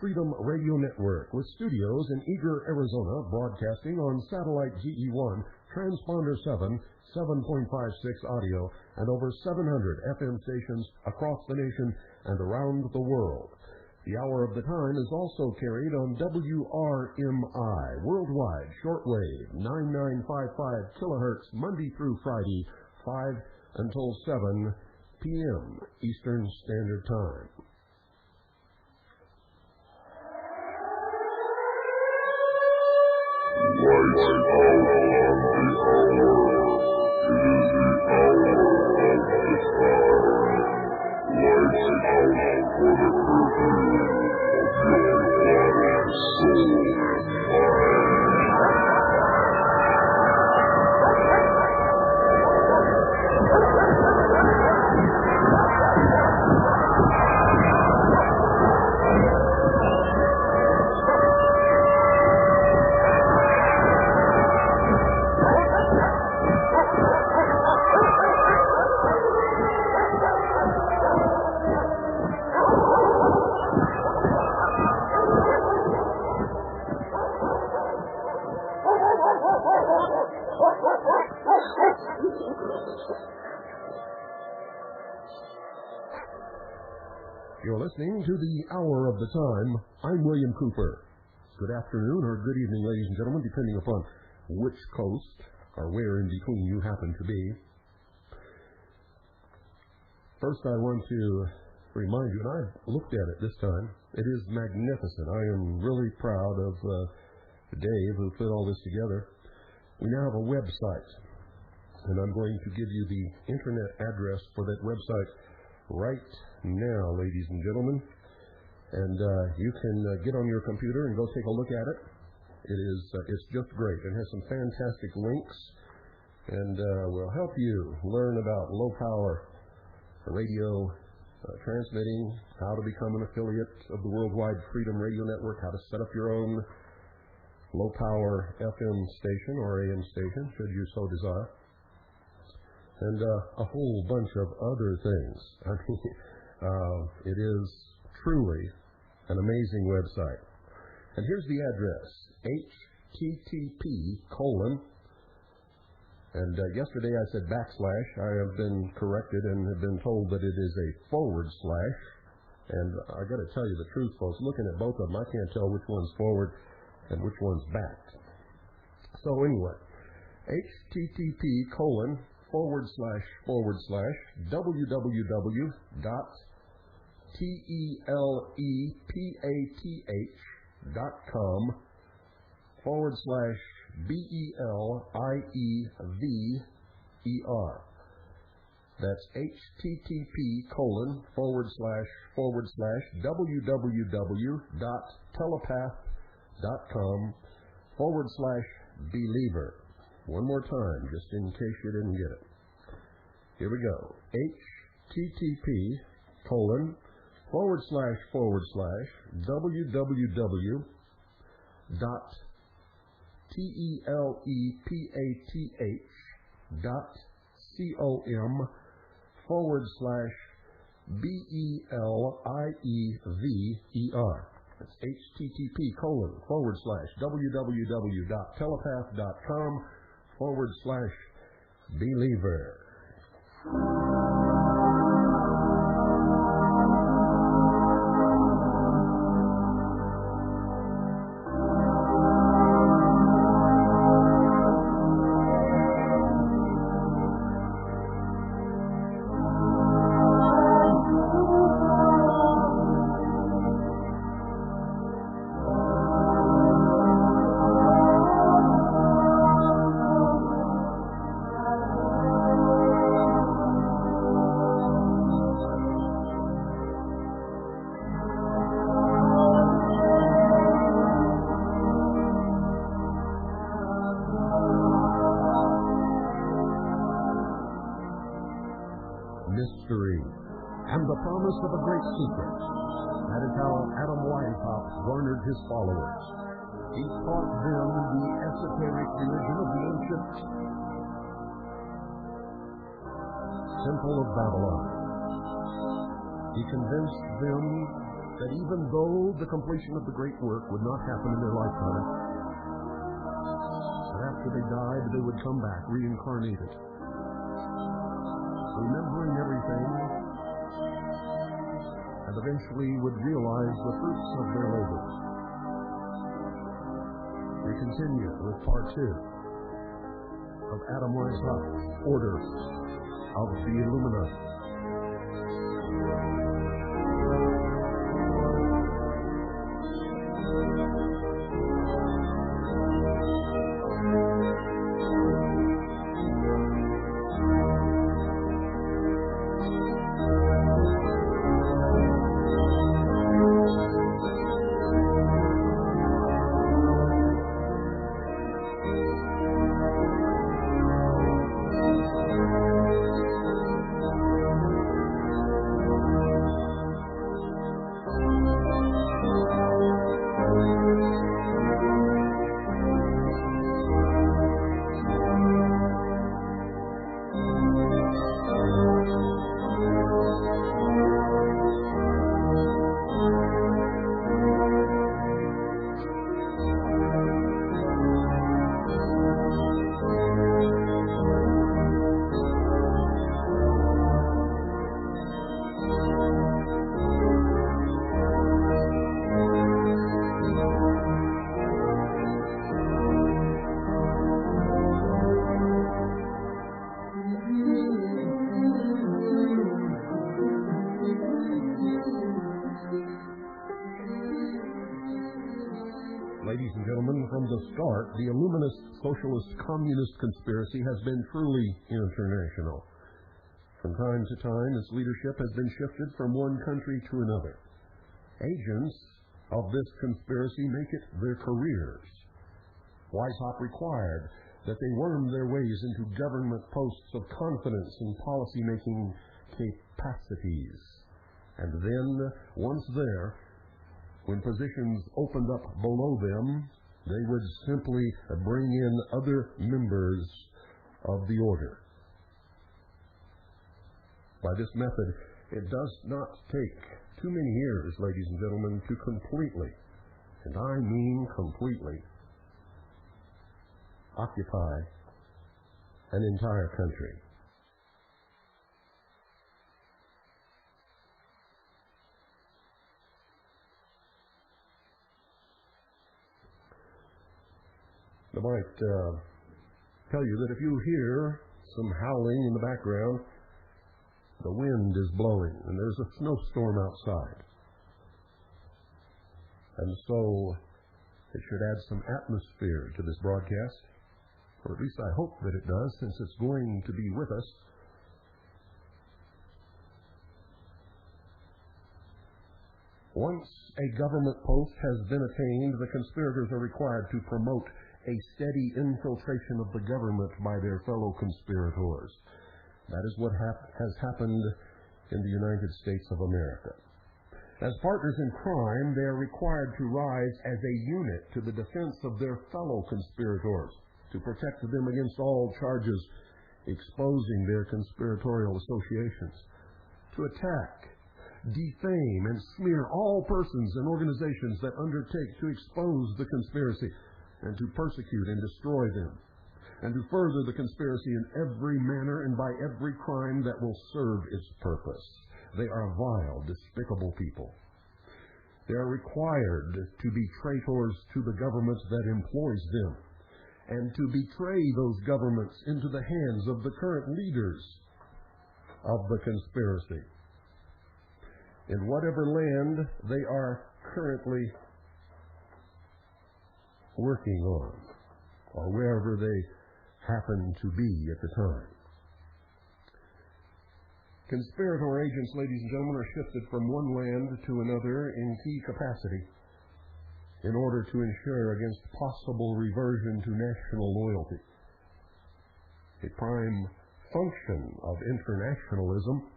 Freedom Radio Network, with studios in Eager, Arizona, broadcasting on satellite GE1, transponder 7, 7.56 audio, and over 700 FM stations across the nation and around the world. The Hour of the Time is also carried on WRMI, worldwide, shortwave, 9955 kilohertz, Monday through Friday, 5 until 7 p.m. Eastern Standard Time. Lights out on the hour. It is the hour of the time. Lights out for the curfew of your body, soul, and mind. You're listening to the Hour of the Time. I'm William Cooper. Good afternoon or good evening, ladies and gentlemen, depending upon which coast or where in between you happen to be. First, I want to remind you, and I've looked at it this time, it is magnificent. I am really proud of Dave, who put all this together. We now have a website, and I'm going to give you the internet address for that website right now, ladies and gentlemen. And you can get on your computer and go take a look at it. It's just great. It has some fantastic links, and will help you learn about low-power radio transmitting, how to become an affiliate of the Worldwide Freedom Radio Network, how to set up your own low-power FM station or AM station, should you so desire, and a whole bunch of other things. I mean, it is truly an amazing website. And here's the address, http:// and yesterday I said backslash. I have been corrected and have been told that it is a // and I got to tell you the truth, folks, looking at both of them, I can't tell which one's forward and which one's back. So anyway, http:// www.telepath.com/BELIEVER. That's http://www.telepath.com/believer. One more time, just in case you didn't get it. Here we go. http://www.telepath.com/BELIEVER. That's http://www.telepath.com/believer. Mystery and the promise of a great secret. That is how Adam Weishaupt garnered his followers. He taught them the esoteric religion of the ancient Temple of Babylon. He convinced them that even though the completion of the great work would not happen in their lifetime, that after they died, they would come back reincarnated, remembering everything, and eventually would realize the fruits of their labors. We continue with part 2 of Adam Weishaupt's Order of the Illuminati. Ladies and gentlemen, from the start, the Illuminist, socialist, communist conspiracy has been truly international. From time to time, its leadership has been shifted from one country to another. Agents of this conspiracy make it their careers. Weishaupt required that they worm their ways into government posts of confidence and policy-making capacities. And then, once there, when positions opened up below them, they would simply bring in other members of the order. By this method, it does not take too many years, ladies and gentlemen, to completely, and I mean completely, occupy an entire country. I might tell you that if you hear some howling in the background, the wind is blowing and there's a snowstorm outside. And so it should add some atmosphere to this broadcast, or at least I hope that it does, since it's going to be with us. Once a government post has been attained, the conspirators are required to promote a steady infiltration of the government by their fellow conspirators. That is what has happened in the United States of America. As partners in crime, they are required to rise as a unit to the defense of their fellow conspirators, to protect them against all charges exposing their conspiratorial associations, to attack, defame, and smear all persons and organizations that undertake to expose the conspiracy, and to persecute and destroy them, and to further the conspiracy in every manner and by every crime that will serve its purpose. They are vile, despicable people. They are required to be traitors to the government that employs them, and to betray those governments into the hands of the current leaders of the conspiracy, in whatever land they are currently working on, or wherever they happen to be at the time. Conspirator agents, ladies and gentlemen, are shifted from one land to another in key capacity in order to ensure against possible reversion to national loyalty. A prime function of internationalism,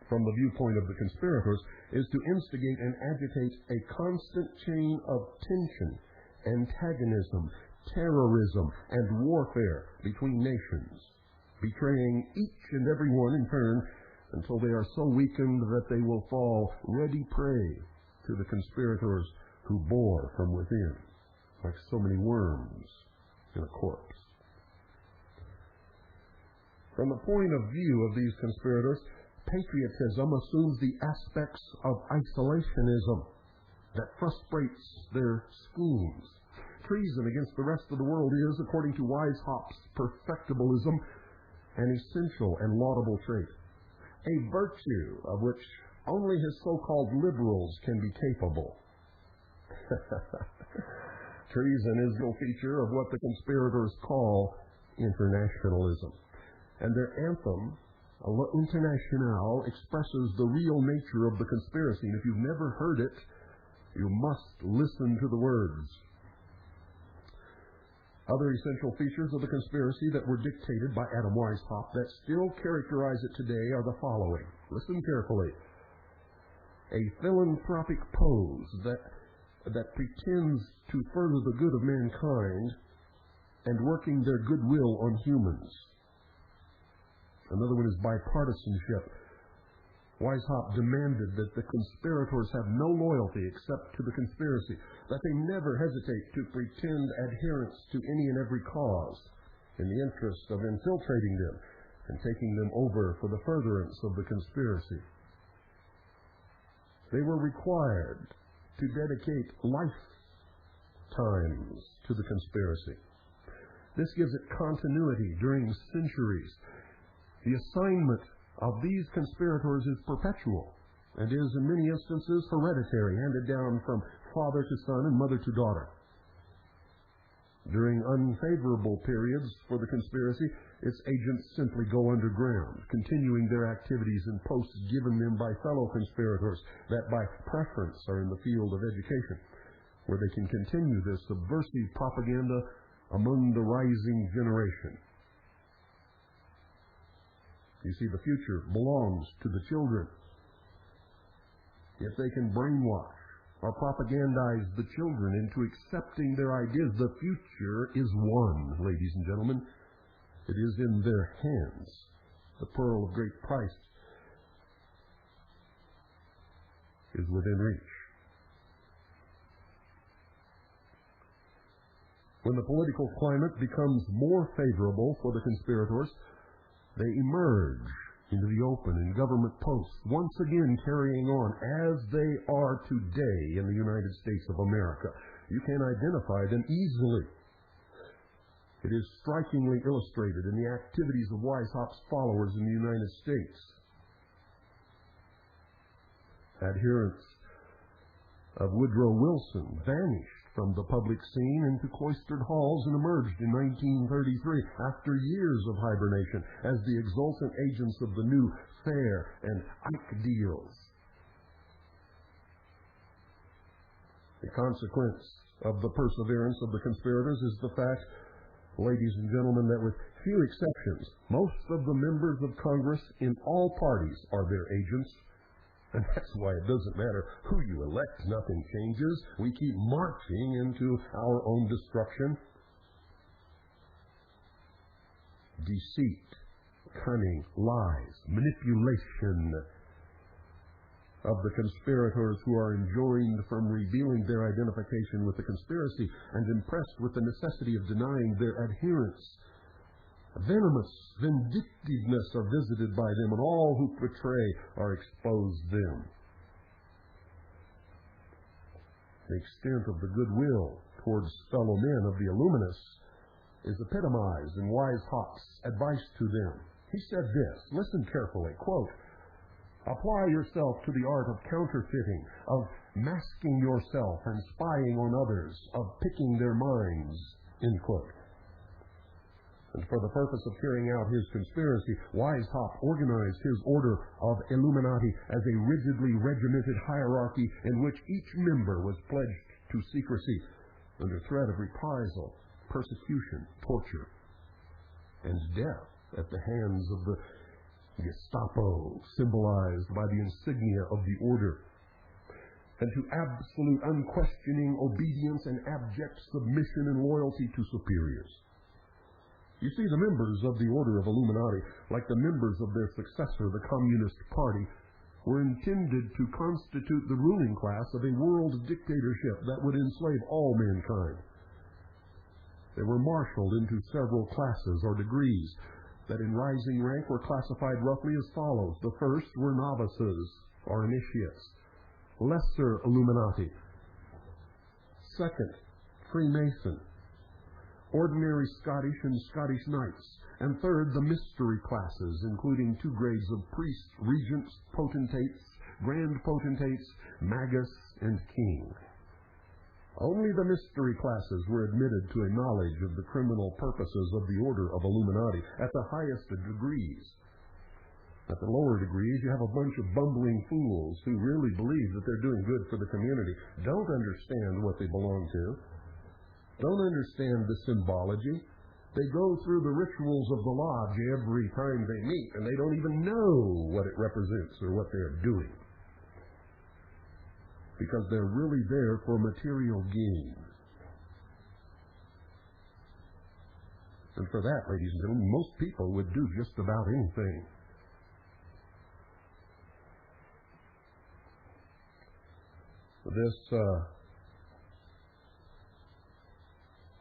from the viewpoint of the conspirators, is to instigate and agitate a constant chain of tension, antagonism, terrorism, and warfare between nations, betraying each and every one in turn until they are so weakened that they will fall ready prey to the conspirators who bore from within, like so many worms in a corpse. From the point of view of these conspirators, patriotism assumes the aspects of isolationism that frustrates their schemes. Treason against the rest of the world is, according to Weishaupt's perfectibilism, an essential and laudable trait, a virtue of which only his so-called liberals can be capable. Treason is no feature of what the conspirators call internationalism, and their anthem, Internationale, expresses the real nature of the conspiracy, and if you've never heard it, you must listen to the words. Other essential features of the conspiracy that were dictated by Adam Weishaupt that still characterize it today are the following. Listen carefully. A philanthropic pose that pretends to further the good of mankind and working their goodwill on humans. Another one is bipartisanship. Weishaupt demanded that the conspirators have no loyalty except to the conspiracy, that they never hesitate to pretend adherence to any and every cause in the interest of infiltrating them and taking them over for the furtherance of the conspiracy. They were required to dedicate lifetimes to the conspiracy. This gives it continuity during centuries. The assignment of these conspirators is perpetual and is in many instances hereditary, handed down from father to son and mother to daughter. During unfavorable periods for the conspiracy, its agents simply go underground, continuing their activities in posts given them by fellow conspirators that by preference are in the field of education, where they can continue their subversive propaganda among the rising generation. You see, the future belongs to the children. If they can brainwash or propagandize the children into accepting their ideas, the future is won, ladies and gentlemen. It is in their hands. The pearl of great price is within reach. When the political climate becomes more favorable for the conspirators, they emerge into the open in government posts, once again carrying on as they are today in the United States of America. You can identify them easily. It is strikingly illustrated in the activities of Weishaupt's followers in the United States. Adherents of Woodrow Wilson vanished from the public scene into cloistered halls and emerged in 1933 after years of hibernation as the exultant agents of the new Fair and Ike deals. The consequence of the perseverance of the conspirators is the fact, ladies and gentlemen, that with few exceptions, most of the members of Congress in all parties are their agents. And that's why it doesn't matter who you elect. Nothing changes. We keep marching into our own destruction. Deceit, cunning, lies, manipulation of the conspirators who are enjoined from revealing their identification with the conspiracy and impressed with the necessity of denying their adherence. Venomous vindictiveness are visited by them, and all who betray or expose them. The extent of the goodwill towards fellow men of the Illuminists is epitomized in Weishaupt's advice to them. He said this, listen carefully, quote, "Apply yourself to the art of counterfeiting, of masking yourself and spying on others, of picking their minds," end quote. And for the purpose of carrying out his conspiracy, Weishaupt organized his order of illuminati as a rigidly regimented hierarchy in which each member was pledged to secrecy under threat of reprisal, persecution, torture, and death at the hands of the Gestapo, symbolized by the insignia of the order, and to absolute unquestioning obedience and abject submission and loyalty to superiors. You see, the members of the Order of Illuminati, like the members of their successor, the Communist Party, were intended to constitute the ruling class of a world dictatorship that would enslave all mankind. They were marshaled into several classes or degrees that in rising rank were classified roughly as follows. The first were novices or initiates, lesser illuminati. Second, Freemason, ordinary Scottish and Scottish knights. And third, the mystery classes, including 2 grades of priests, regents, potentates, grand potentates, magus, and king. Only the mystery classes were admitted to a knowledge of the criminal purposes of the order of Illuminati at the highest degrees. At the lower degrees, you have a bunch of bumbling fools who really believe that they're doing good for the community, don't understand what they belong to, don't understand the symbology. They go through the rituals of the lodge every time they meet, and they don't even know what it represents or what they're doing, because they're really there for material gain. And for that, ladies and gentlemen, most people would do just about anything.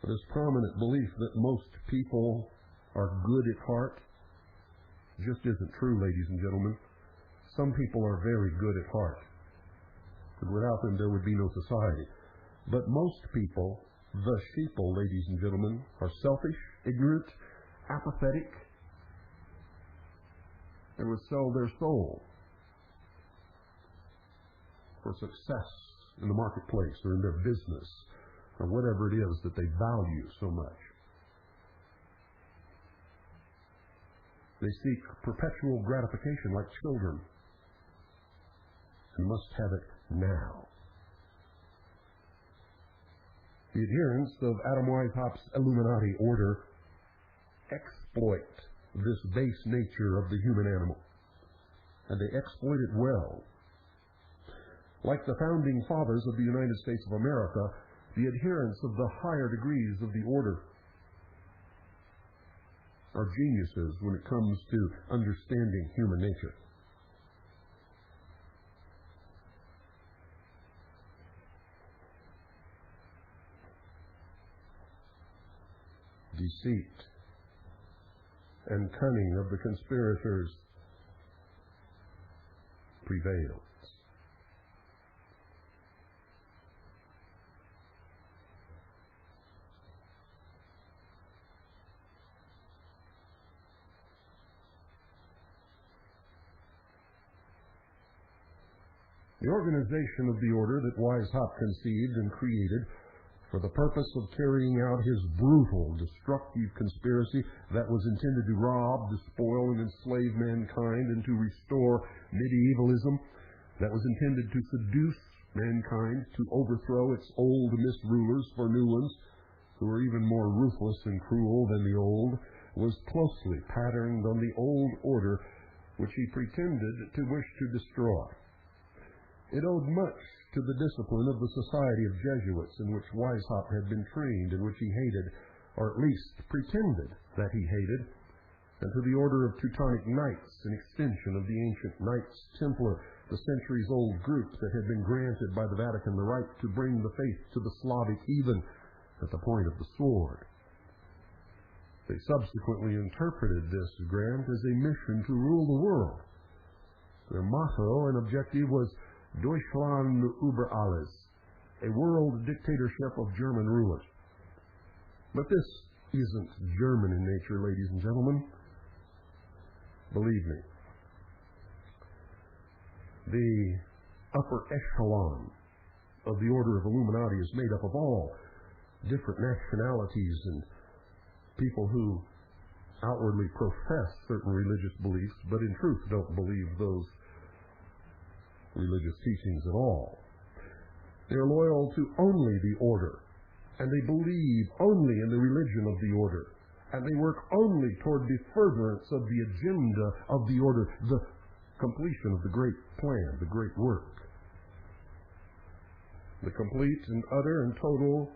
This prominent belief that most people are good at heart just isn't true, ladies and gentlemen. Some people are very good at heart, and without them there would be no society. But most people, the sheeple, ladies and gentlemen, are selfish, ignorant, apathetic, and would sell their soul for success in the marketplace or in their business, or whatever it is that they value so much. They seek perpetual gratification like children and must have it now. The adherents of Adam Weishaupt's Illuminati order exploit this base nature of the human animal, and they exploit it well. Like the founding fathers of the United States of America, the adherents of the higher degrees of the order are geniuses when it comes to understanding human nature. Deceit and cunning of the conspirators prevails. The organization of the order that Weishaupt conceived and created for the purpose of carrying out his brutal, destructive conspiracy that was intended to rob, despoil, and enslave mankind and to restore medievalism, that was intended to seduce mankind, to overthrow its old misrulers for new ones who were even more ruthless and cruel than the old, was closely patterned on the old order which he pretended to wish to destroy. It owed much to the discipline of the Society of Jesuits in which Weishaupt had been trained and which he hated, or at least pretended that he hated, and to the order of Teutonic Knights, an extension of the ancient Knights Templar, the centuries-old group that had been granted by the Vatican the right to bring the faith to the Slavic even at the point of the sword. They subsequently interpreted this grant as a mission to rule the world. Their motto and objective was Deutschland über alles, a world dictatorship of German rulers. But this isn't German in nature, ladies and gentlemen. Believe me. The upper echelon of the Order of Illuminati is made up of all different nationalities and people who outwardly profess certain religious beliefs, but in truth don't believe those religious teachings at all. They are loyal to only the order, and they believe only in the religion of the order, and they work only toward the furtherance of the agenda of the order, the completion of the great plan, the great work, the complete and utter and total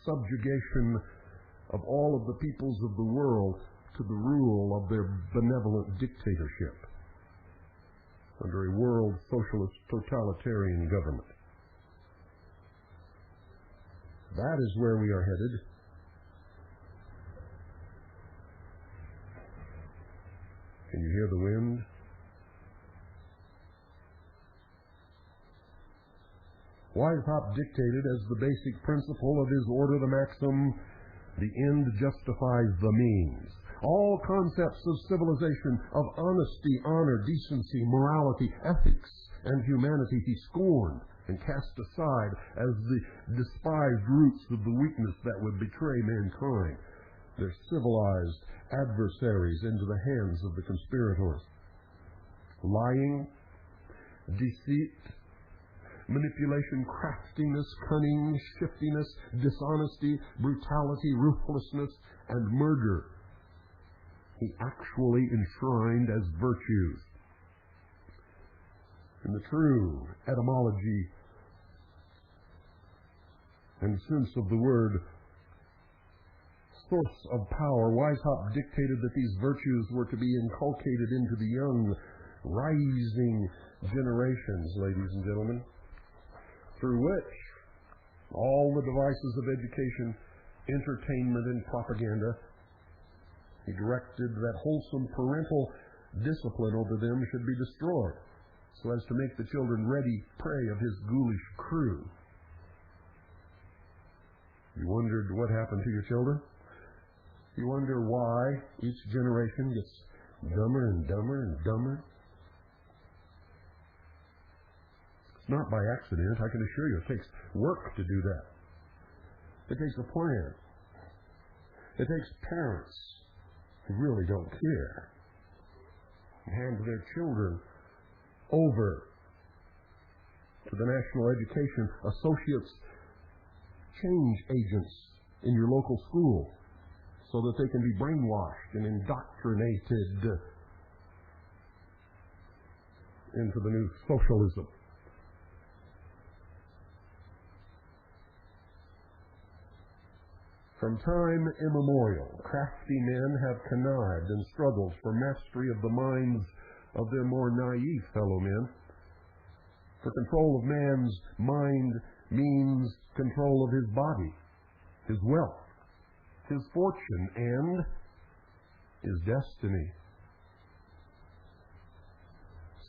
subjugation of all of the peoples of the world to the rule of their benevolent dictatorship. under a world socialist totalitarian government. That is where we are headed. Can you hear the wind? Weishaupt dictated as the basic principle of his order the maxim, the end justifies the means. All concepts of civilization, of honesty, honor, decency, morality, ethics, and humanity he scorned and cast aside as the despised roots of the weakness that would betray mankind, their civilized adversaries into the hands of the conspirators. Lying, deceit, manipulation, craftiness, cunning, shiftiness, dishonesty, brutality, ruthlessness, and murder he actually enshrined as virtues. In the true etymology and sense of the word source of power, Weishaupt dictated that these virtues were to be inculcated into the young, rising generations, ladies and gentlemen, through which all the devices of education, entertainment, and propaganda, he directed that wholesome parental discipline over them should be destroyed, so as to make the children ready prey of his ghoulish crew. You wondered what happened to your children? You wonder why each generation gets dumber and dumber and dumber? It's not by accident, I can assure you. It takes work to do that. It takes a plan. It takes parents who really don't care and hand their children over to the National Education Associates change agents in your local school so that they can be brainwashed and indoctrinated into the new socialism. From time immemorial, crafty men have connived and struggled for mastery of the minds of their more naive fellow men. For control of man's mind means control of his body, his wealth, his fortune, and his destiny.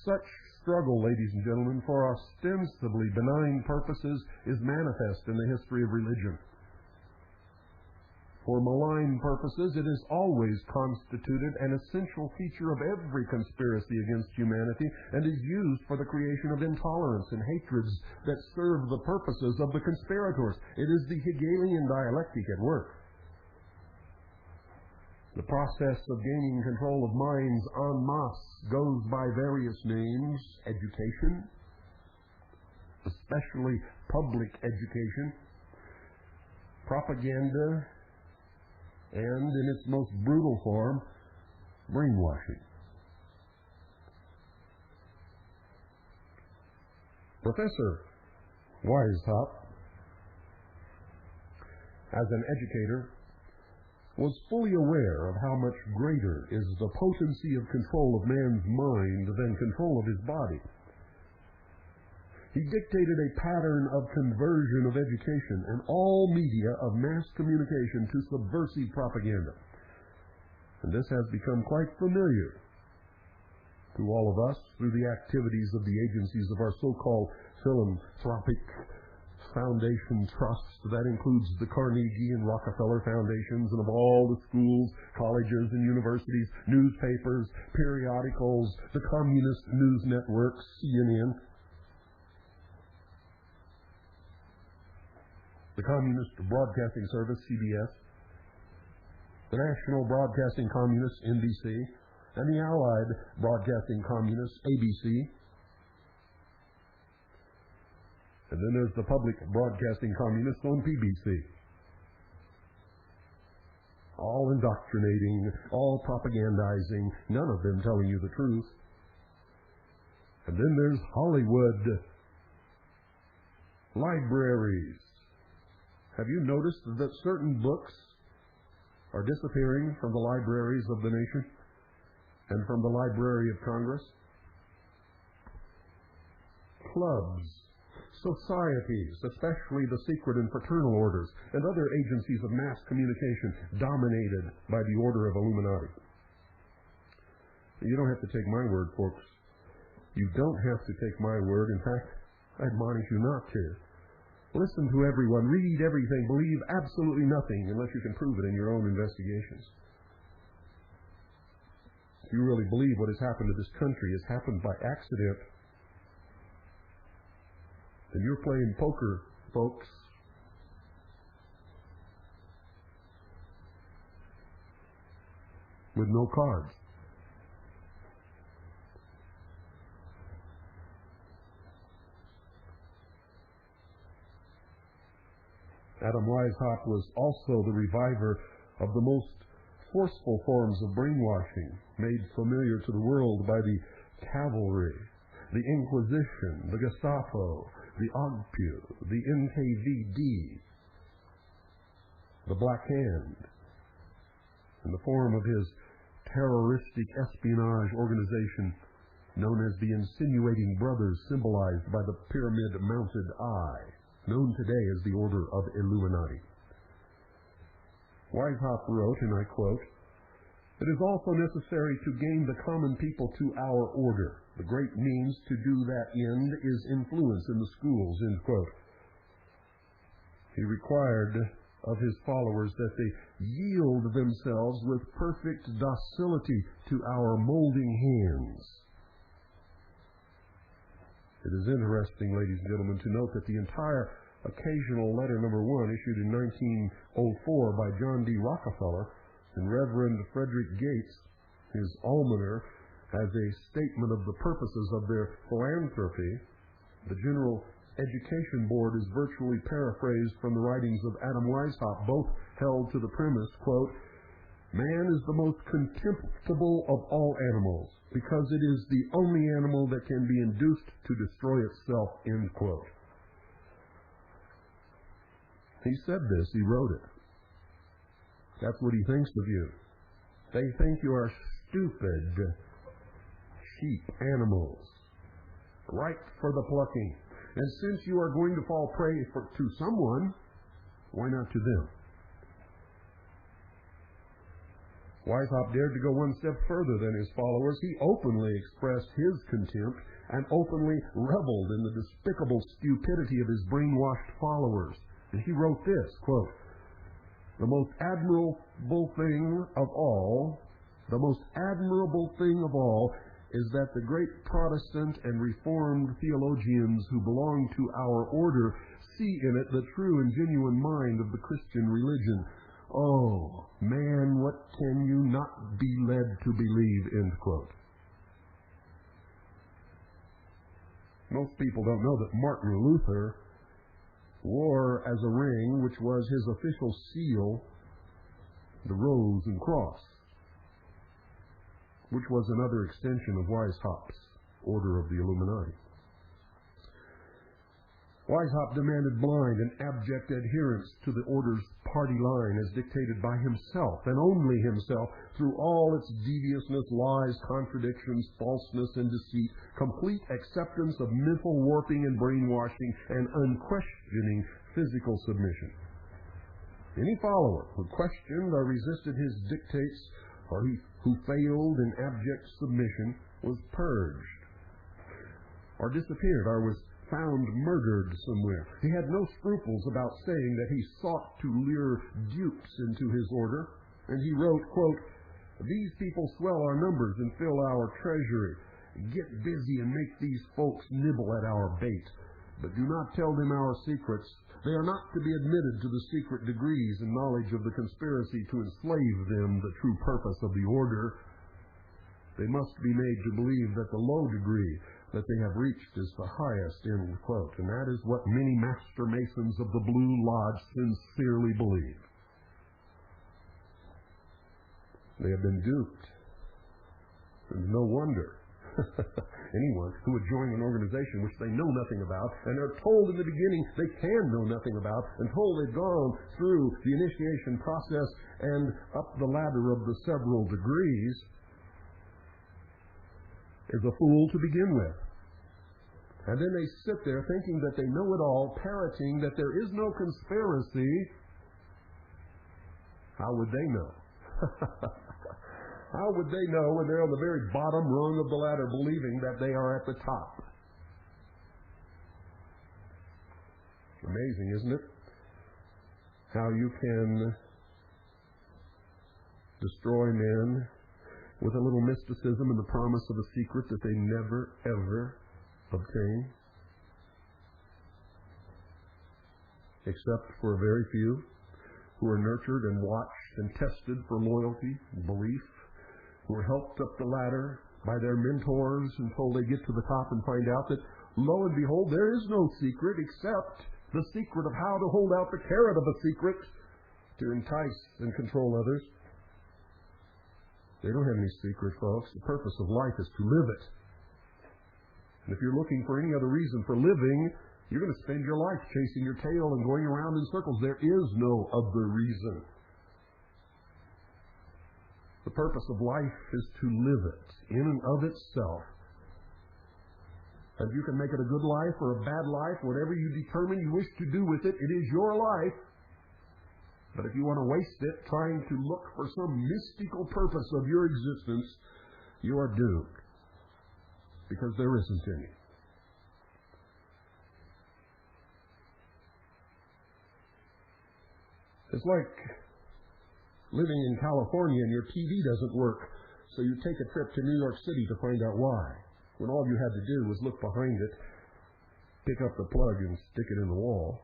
Such struggle, ladies and gentlemen, for ostensibly benign purposes is manifest in the history of religion. For malign purposes, it has always constituted an essential feature of every conspiracy against humanity and is used for the creation of intolerance and hatreds that serve the purposes of the conspirators. It is the Hegelian dialectic at work. The process of gaining control of minds en masse goes by various names: education, especially public education, propaganda, and, in its most brutal form, brainwashing. Professor Weishaupt, as an educator, was fully aware of how much greater is the potency of control of man's mind than control of his body. He dictated a pattern of conversion of education and all media of mass communication to subversive propaganda. And this has become quite familiar to all of us through the activities of the agencies of our so-called philanthropic foundation trust. That includes the Carnegie and Rockefeller foundations, and of all the schools, colleges, and universities, newspapers, periodicals, the communist news networks, CNN, the Communist Broadcasting Service, CBS, the National Broadcasting Communists, NBC, and the Allied Broadcasting Communists, ABC. And then there's the Public Broadcasting Communists on PBC. All indoctrinating, all propagandizing, none of them telling you the truth. And then there's Hollywood. Libraries. Have you noticed that certain books are disappearing from the libraries of the nation and from the Library of Congress? clubs, societies, especially the secret and fraternal orders, and other agencies of mass communication dominated by the order of Illuminati. You don't have to take my word, folks. You don't have to take my word. In fact, I admonish you not to. Listen to everyone, read everything, believe absolutely nothing unless you can prove it in your own investigations. If you really believe what has happened to this country has happened by accident, then you're playing poker, folks. With no cards. Adam Weishaupt was also the reviver of the most forceful forms of brainwashing made familiar to the world by the cavalry, the Inquisition, the Gestapo, the OGPU, the NKVD, the Black Hand, in the form of his terroristic espionage organization known as the Insinuating Brothers, symbolized by the pyramid-mounted eye, known today as the Order of Illuminati. Weishaupt wrote, and I quote, "It is also necessary to gain the common people to our order. The great means to do that end is influence in the schools," end quote. He required of his followers that they yield themselves with perfect docility to our molding hands. It is interesting, ladies and gentlemen, to note that the entire Occasional Letter Number 1, issued in 1904 by John D. Rockefeller and Reverend Frederick Gates, his almoner, as a statement of the purposes of their philanthropy. The General Education Board is virtually paraphrased from the writings of Adam Weishaupt, both held to the premise, quote, "Man is the most contemptible of all animals, because it is the only animal that can be induced to destroy itself," end quote. He said this, he wrote it. That's what he thinks of you. They think you are stupid sheep animals, ripe for the plucking. And since you are going to fall prey to someone, why not to them? Weishaupt dared to go one step further than his followers. He openly expressed his contempt and openly reveled in the despicable stupidity of his brainwashed followers. And he wrote this, quote, "The most admirable thing of all is that the great Protestant and Reformed theologians who belong to our order see in it the true and genuine mind of the Christian religion. Oh, man, what can you not be led to believe?" End quote. Most people don't know that Martin Luther wore as a ring, which was his official seal, the rose and cross, which was another extension of Weishaupt's Order of the Illuminati. Weishaupt demanded blind and abject adherence to the order's party line as dictated by himself, and only himself, through all its deviousness, lies, contradictions, falseness, and deceit, complete acceptance of mental warping and brainwashing, and unquestioning physical submission. Any follower who questioned or resisted his dictates, or who failed in abject submission, was purged, or disappeared, or was found murdered somewhere. He had no scruples about saying that he sought to lure dupes into his order, and he wrote, quote, "These people swell our numbers and fill our treasury. Get busy and make these folks nibble at our bait, but do not tell them our secrets. They are not to be admitted to the secret degrees and knowledge of the conspiracy to enslave them, the true purpose of the order. They must be made to believe that the low degree that they have reached is the highest," end quote. And that is what many master masons of the Blue Lodge sincerely believe. They have been duped. And no wonder. Anyone who would join an organization which they know nothing about, and are told in the beginning they can know nothing about, until they've gone through the initiation process and up the ladder of the several degrees, is a fool to begin with. And then they sit there thinking that they know it all, parroting that there is no conspiracy. How would they know? How would they know when they're on the very bottom rung of the ladder, believing that they are at the top? Amazing, isn't it? How you can destroy men with a little mysticism and the promise of a secret that they never, ever obtain, except for a very few who are nurtured and watched and tested for loyalty and belief, who are helped up the ladder by their mentors until they get to the top and find out that, lo and behold, there is no secret except the secret of how to hold out the carrot of a secret to entice and control others. They don't have any secret, folks. The purpose of life is to live it. And if you're looking for any other reason for living, you're going to spend your life chasing your tail and going around in circles. There is no other reason. The purpose of life is to live it in and of itself. And you can make it a good life or a bad life, whatever you determine you wish to do with it, it is your life. But if you want to waste it trying to look for some mystical purpose of your existence, you are doomed. Because there isn't any. It's like living in California and your TV doesn't work, so you take a trip to New York City to find out why, when all you had to do was look behind it, pick up the plug and stick it in the wall.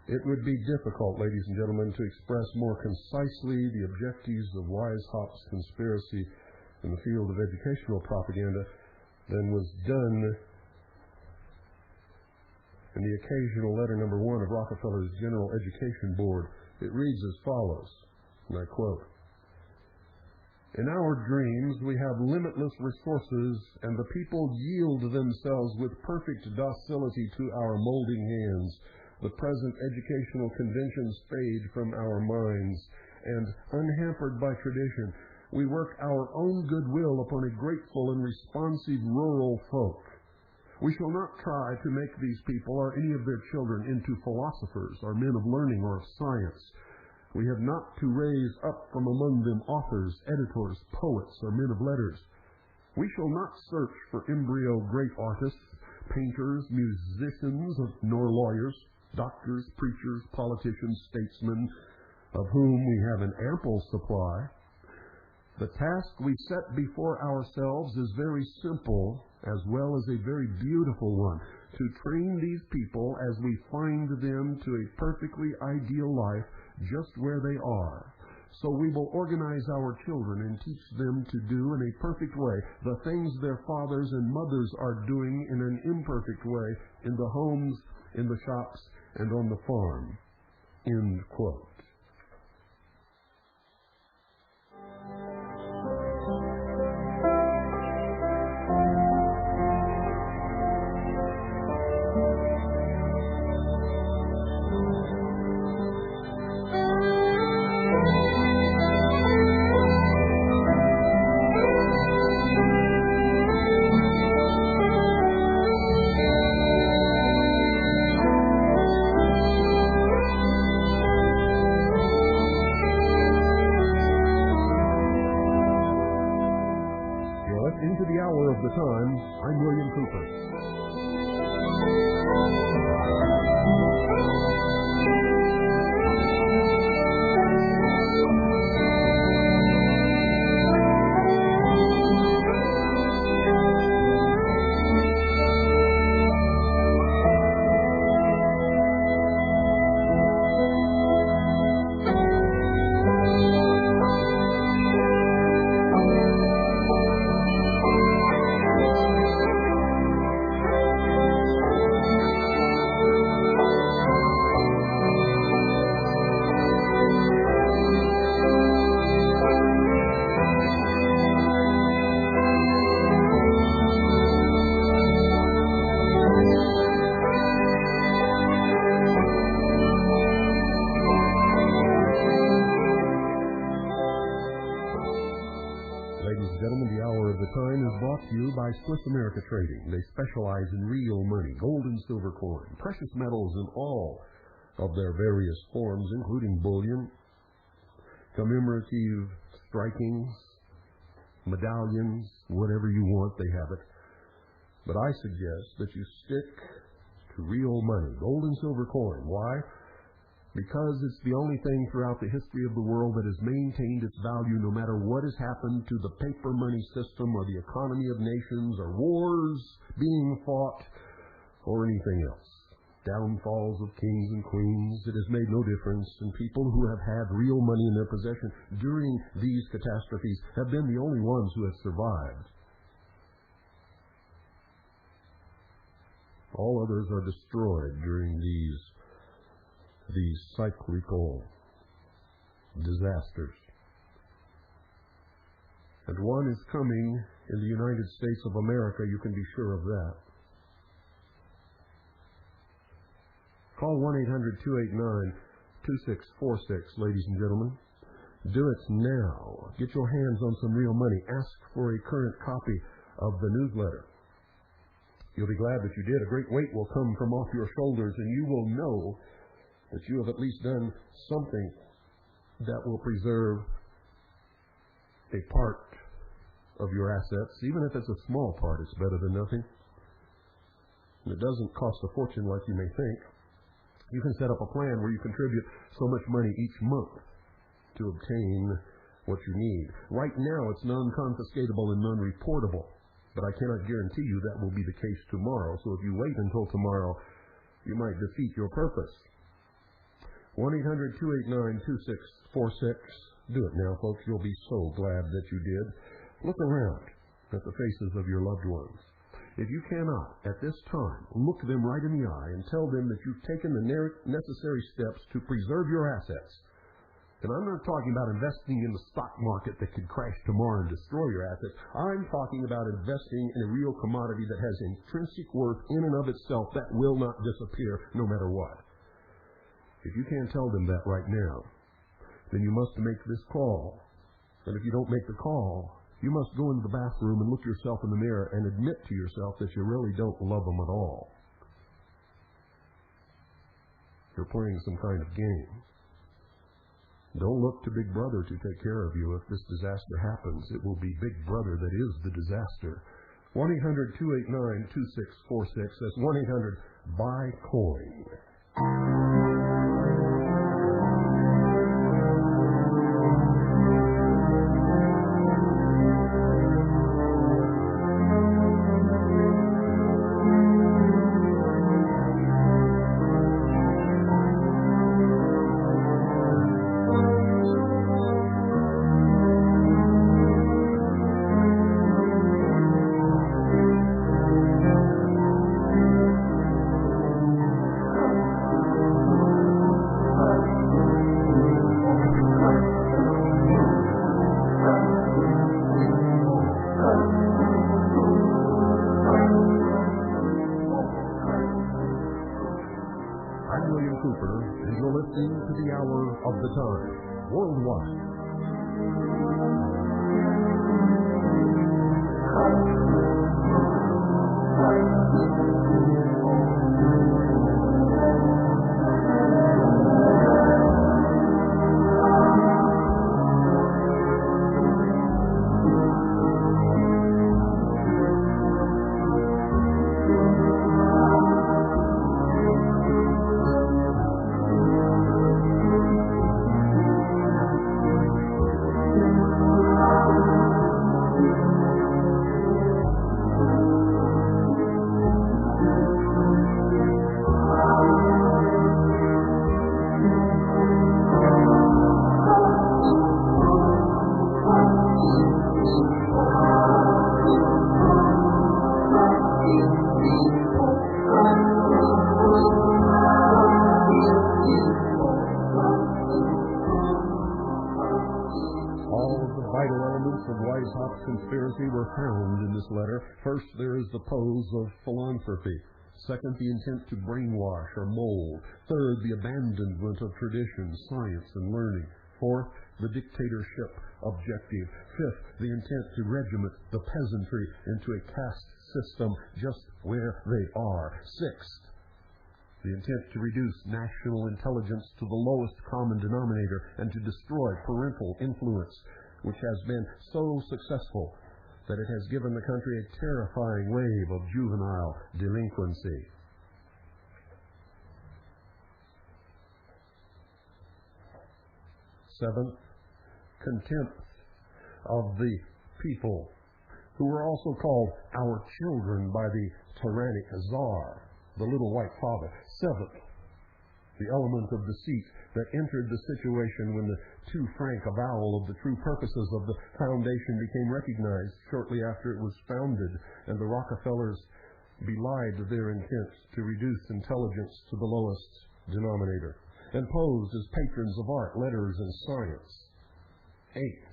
It would be difficult, ladies and gentlemen, to express more concisely the objectives of Weishaupt's conspiracy in the field of educational propaganda than was done in the occasional letter number 1 of Rockefeller's General Education Board. It reads as follows, and I quote, "In our dreams we have limitless resources, and the people yield themselves with perfect docility to our molding hands. The present educational conventions fade from our minds, and unhampered by tradition, we work our own goodwill upon a grateful and responsive rural folk. We shall not try to make these people or any of their children into philosophers or men of learning or of science. We have not to raise up from among them authors, editors, poets, or men of letters. We shall not search for embryo great artists, painters, musicians, nor lawyers, doctors, preachers, politicians, statesmen, of whom we have an ample supply. The task we set before ourselves is very simple as well as a very beautiful one, to train these people as we find them to a perfectly ideal life just where they are. So we will organize our children and teach them to do in a perfect way the things their fathers and mothers are doing in an imperfect way in the homes, in the shops, and on the farm." End quote. Into the hour of the time, I'm William Cooper. Swiss America Trading. They specialize in real money, gold and silver coin, precious metals in all of their various forms, including bullion, commemorative strikings, medallions, whatever you want, they have it. But I suggest that you stick to real money, gold and silver coin. Why? Because it's the only thing throughout the history of the world that has maintained its value no matter what has happened to the paper money system or the economy of nations or wars being fought or anything else. Downfalls of kings and queens, it has made no difference, and people who have had real money in their possession during these catastrophes have been the only ones who have survived. All others are destroyed during these cyclical disasters. And one is coming in the United States of America, you can be sure of that. Call 1-800-289-2646, ladies and gentlemen. Do it now. Get your hands on some real money. Ask for a current copy of the newsletter. You'll be glad that you did. A great weight will come from off your shoulders, and you will know that you have at least done something that will preserve a part of your assets. Even if it's a small part, it's better than nothing. And it doesn't cost a fortune like you may think. You can set up a plan where you contribute so much money each month to obtain what you need. Right now, it's non-confiscatable and non-reportable, but I cannot guarantee you that will be the case tomorrow. So if you wait until tomorrow, you might defeat your purpose. 1-800-289-2646. Do it now, folks. You'll be so glad that you did. Look around at the faces of your loved ones. If you cannot, at this time, look them right in the eye and tell them that you've taken the necessary steps to preserve your assets. And I'm not talking about investing in the stock market that could crash tomorrow and destroy your assets. I'm talking about investing in a real commodity that has intrinsic worth in and of itself that will not disappear no matter what. If you can't tell them that right now, then you must make this call. And if you don't make the call, you must go into the bathroom and look yourself in the mirror and admit to yourself that you really don't love them at all. You're playing some kind of game. Don't look to Big Brother to take care of you. If this disaster happens, it will be Big Brother that is the disaster. 1-800-289-2646. That's 1-800-BUY-COIN. Of the time, worldwide. Conspiracy were found in this letter. First, there is the pose of philanthropy. Second, the intent to brainwash or mold. Third, the abandonment of tradition, science, and learning. Fourth, the dictatorship objective. Fifth, the intent to regiment the peasantry into a caste system just where they are. Sixth, the intent to reduce national intelligence to the lowest common denominator and to destroy parental influence, which has been so successful that it has given the country a terrifying wave of juvenile delinquency. Seventh, contempt of the people, who were also called our children by the tyrannic Tsar, the little white father. Seventh, the element of deceit that entered the situation when the too frank avowal of the true purposes of the foundation became recognized shortly after it was founded, and the Rockefellers belied their intent to reduce intelligence to the lowest denominator, and posed as patrons of art, letters, and science. Eighth,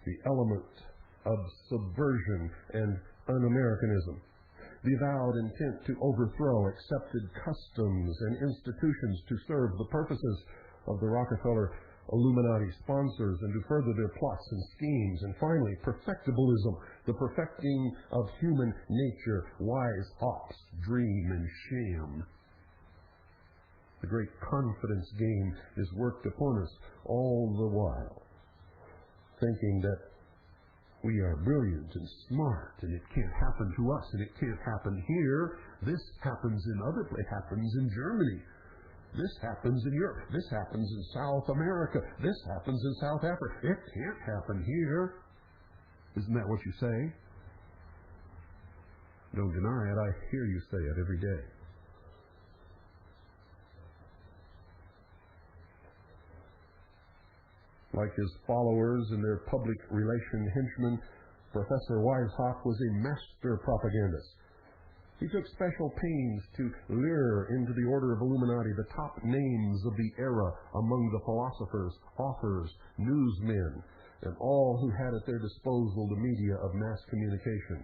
the element of subversion and un-Americanism, the avowed intent to overthrow accepted customs and institutions to serve the purposes of the Rockefeller Illuminati sponsors and to further their plots and schemes. And finally, perfectibilism, the perfecting of human nature, wise ops, dream, and sham. The great confidence game is worked upon us all the while, thinking that we are brilliant and smart, and it can't happen to us, and it can't happen here. This happens in it happens in Germany. This happens in Europe. This happens in South America. This happens in South Africa. It can't happen here. Isn't that what you say? Don't deny it. I hear you say it every day. Like his followers and their public relation henchmen, Professor Weishaupt was a master propagandist. He took special pains to lure into the order of Illuminati the top names of the era among the philosophers, authors, newsmen, and all who had at their disposal the media of mass communication.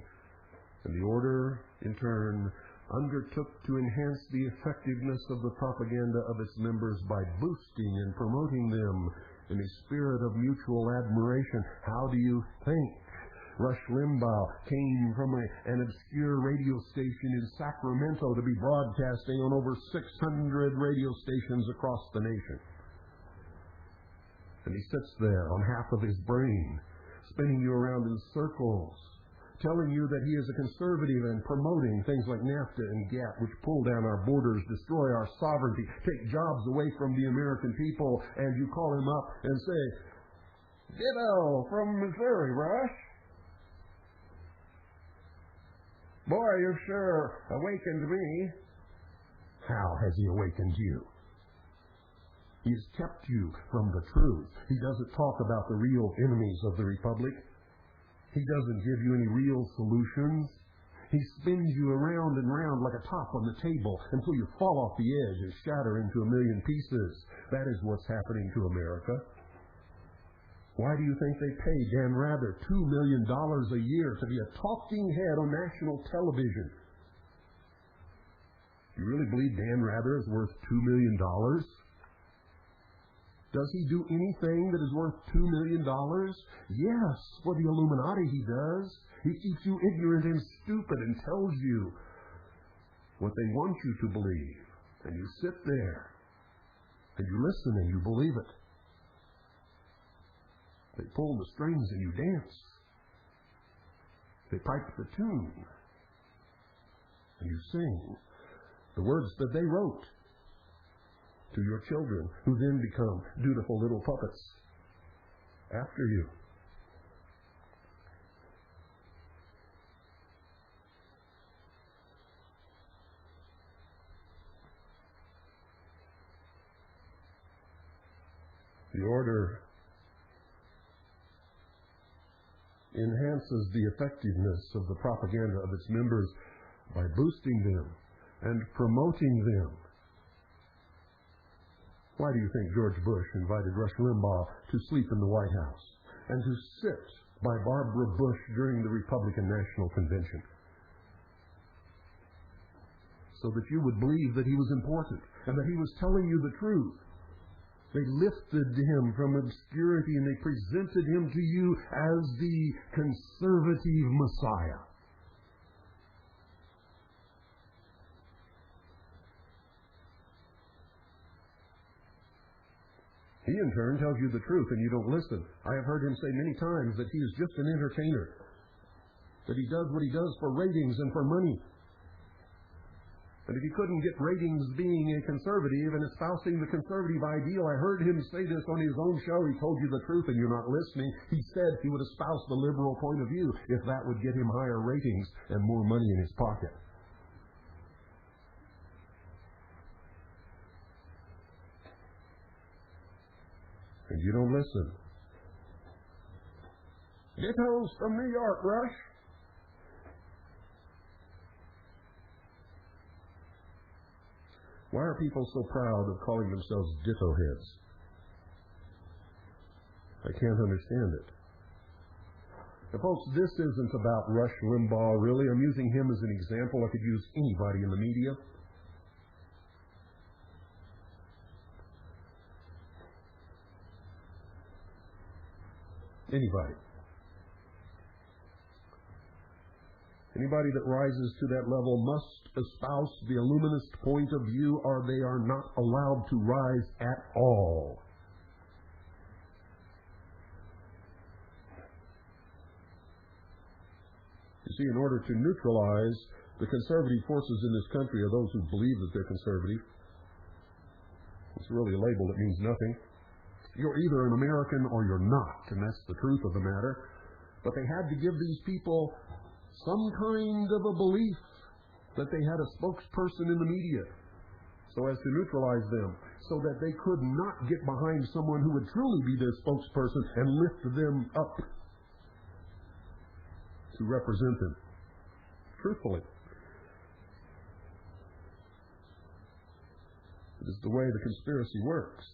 And the order, in turn, undertook to enhance the effectiveness of the propaganda of its members by boosting and promoting them in a spirit of mutual admiration. How do you think Rush Limbaugh came from an obscure radio station in Sacramento to be broadcasting on over 600 radio stations across the nation? And he sits there on half of his brain, spinning you around in circles, telling you that he is a conservative and promoting things like NAFTA and GATT, which pull down our borders, destroy our sovereignty, take jobs away from the American people, and you call him up and say, "Ditto from Missouri, Rush. Boy, you've sure awakened me." How has he awakened you? He's kept you from the truth. He doesn't talk about the real enemies of the Republic. He doesn't give you any real solutions. He spins you around and round like a top on the table until you fall off the edge and shatter into a million pieces. That is what's happening to America. Why do you think they pay Dan Rather $2 million a year to be a talking head on national television? You really believe Dan Rather is worth $2 million? Does he do anything that is worth $2 million? Yes, for the Illuminati he does. He keeps you ignorant and stupid and tells you what they want you to believe. And you sit there, and you listen, and you believe it. They pull the strings and you dance. They pipe the tune, and you sing the words that they wrote to your children, who then become dutiful little puppets after you. The order enhances the effectiveness of the propaganda of its members by boosting them and promoting them. Why do you think George Bush invited Rush Limbaugh to sleep in the White House and to sit by Barbara Bush during the Republican National Convention? So that you would believe that he was important and that he was telling you the truth. They lifted him from obscurity and they presented him to you as the conservative Messiah. He in turn tells you the truth and you don't listen. I have heard him say many times that he is just an entertainer, that he does what he does for ratings and for money. And if he couldn't get ratings being a conservative and espousing the conservative ideal, I heard him say this on his own show. He told you the truth and you're not listening. He said he would espouse the liberal point of view if that would get him higher ratings and more money in his pocket. And you don't listen. Dittos from New York, Rush. Why are people so proud of calling themselves ditto heads? I can't understand it. Now, folks, this isn't about Rush Limbaugh, really. I'm using him as an example. I could use anybody in the media. Anybody. Anybody that rises to that level must espouse the illuminist point of view, or they are not allowed to rise at all. You see, in order to neutralize the conservative forces in this country, or those who believe that they're conservative, it's really a label that means nothing. You're either an American or you're not, and that's the truth of the matter. But they had to give these people some kind of a belief that they had a spokesperson in the media so as to neutralize them, so that they could not get behind someone who would truly be their spokesperson and lift them up to represent them truthfully. It is the way the conspiracy works.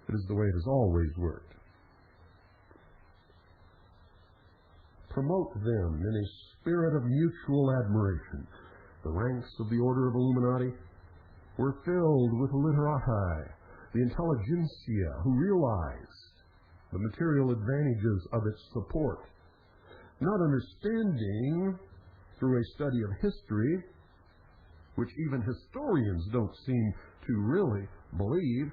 It is the way it has always worked. Promote them in a spirit of mutual admiration. The ranks of the Order of Illuminati were filled with literati, the intelligentsia, who realized the material advantages of its support, not understanding through a study of history, which even historians don't seem to really believe,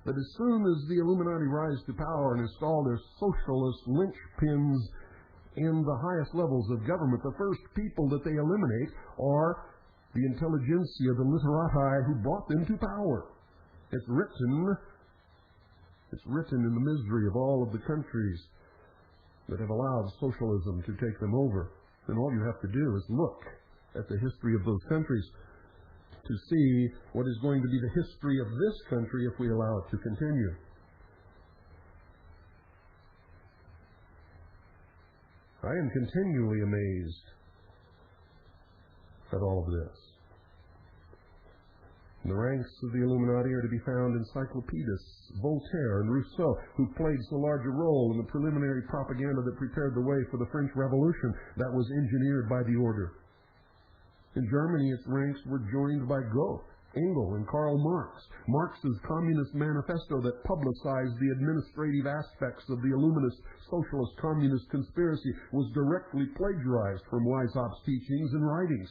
that as soon as the Illuminati rise to power and install their socialist linchpins in the highest levels of government, the first people that they eliminate are the intelligentsia, the literati who brought them to power. It's written in the misery of all of the countries that have allowed socialism to take them over. And all you have to do is look at the history of those countries to see what is going to be the history of this country if we allow it to continue. I am continually amazed at all of this. In the ranks of the Illuminati are to be found encyclopedists, Voltaire and Rousseau, who played so large a role in the preliminary propaganda that prepared the way for the French Revolution that was engineered by the order. In Germany, its ranks were joined by Goethe, Engel, and Karl Marx. Marx's Communist Manifesto that publicized the administrative aspects of the Illuminist socialist communist conspiracy was directly plagiarized from Weishaupt's teachings and writings.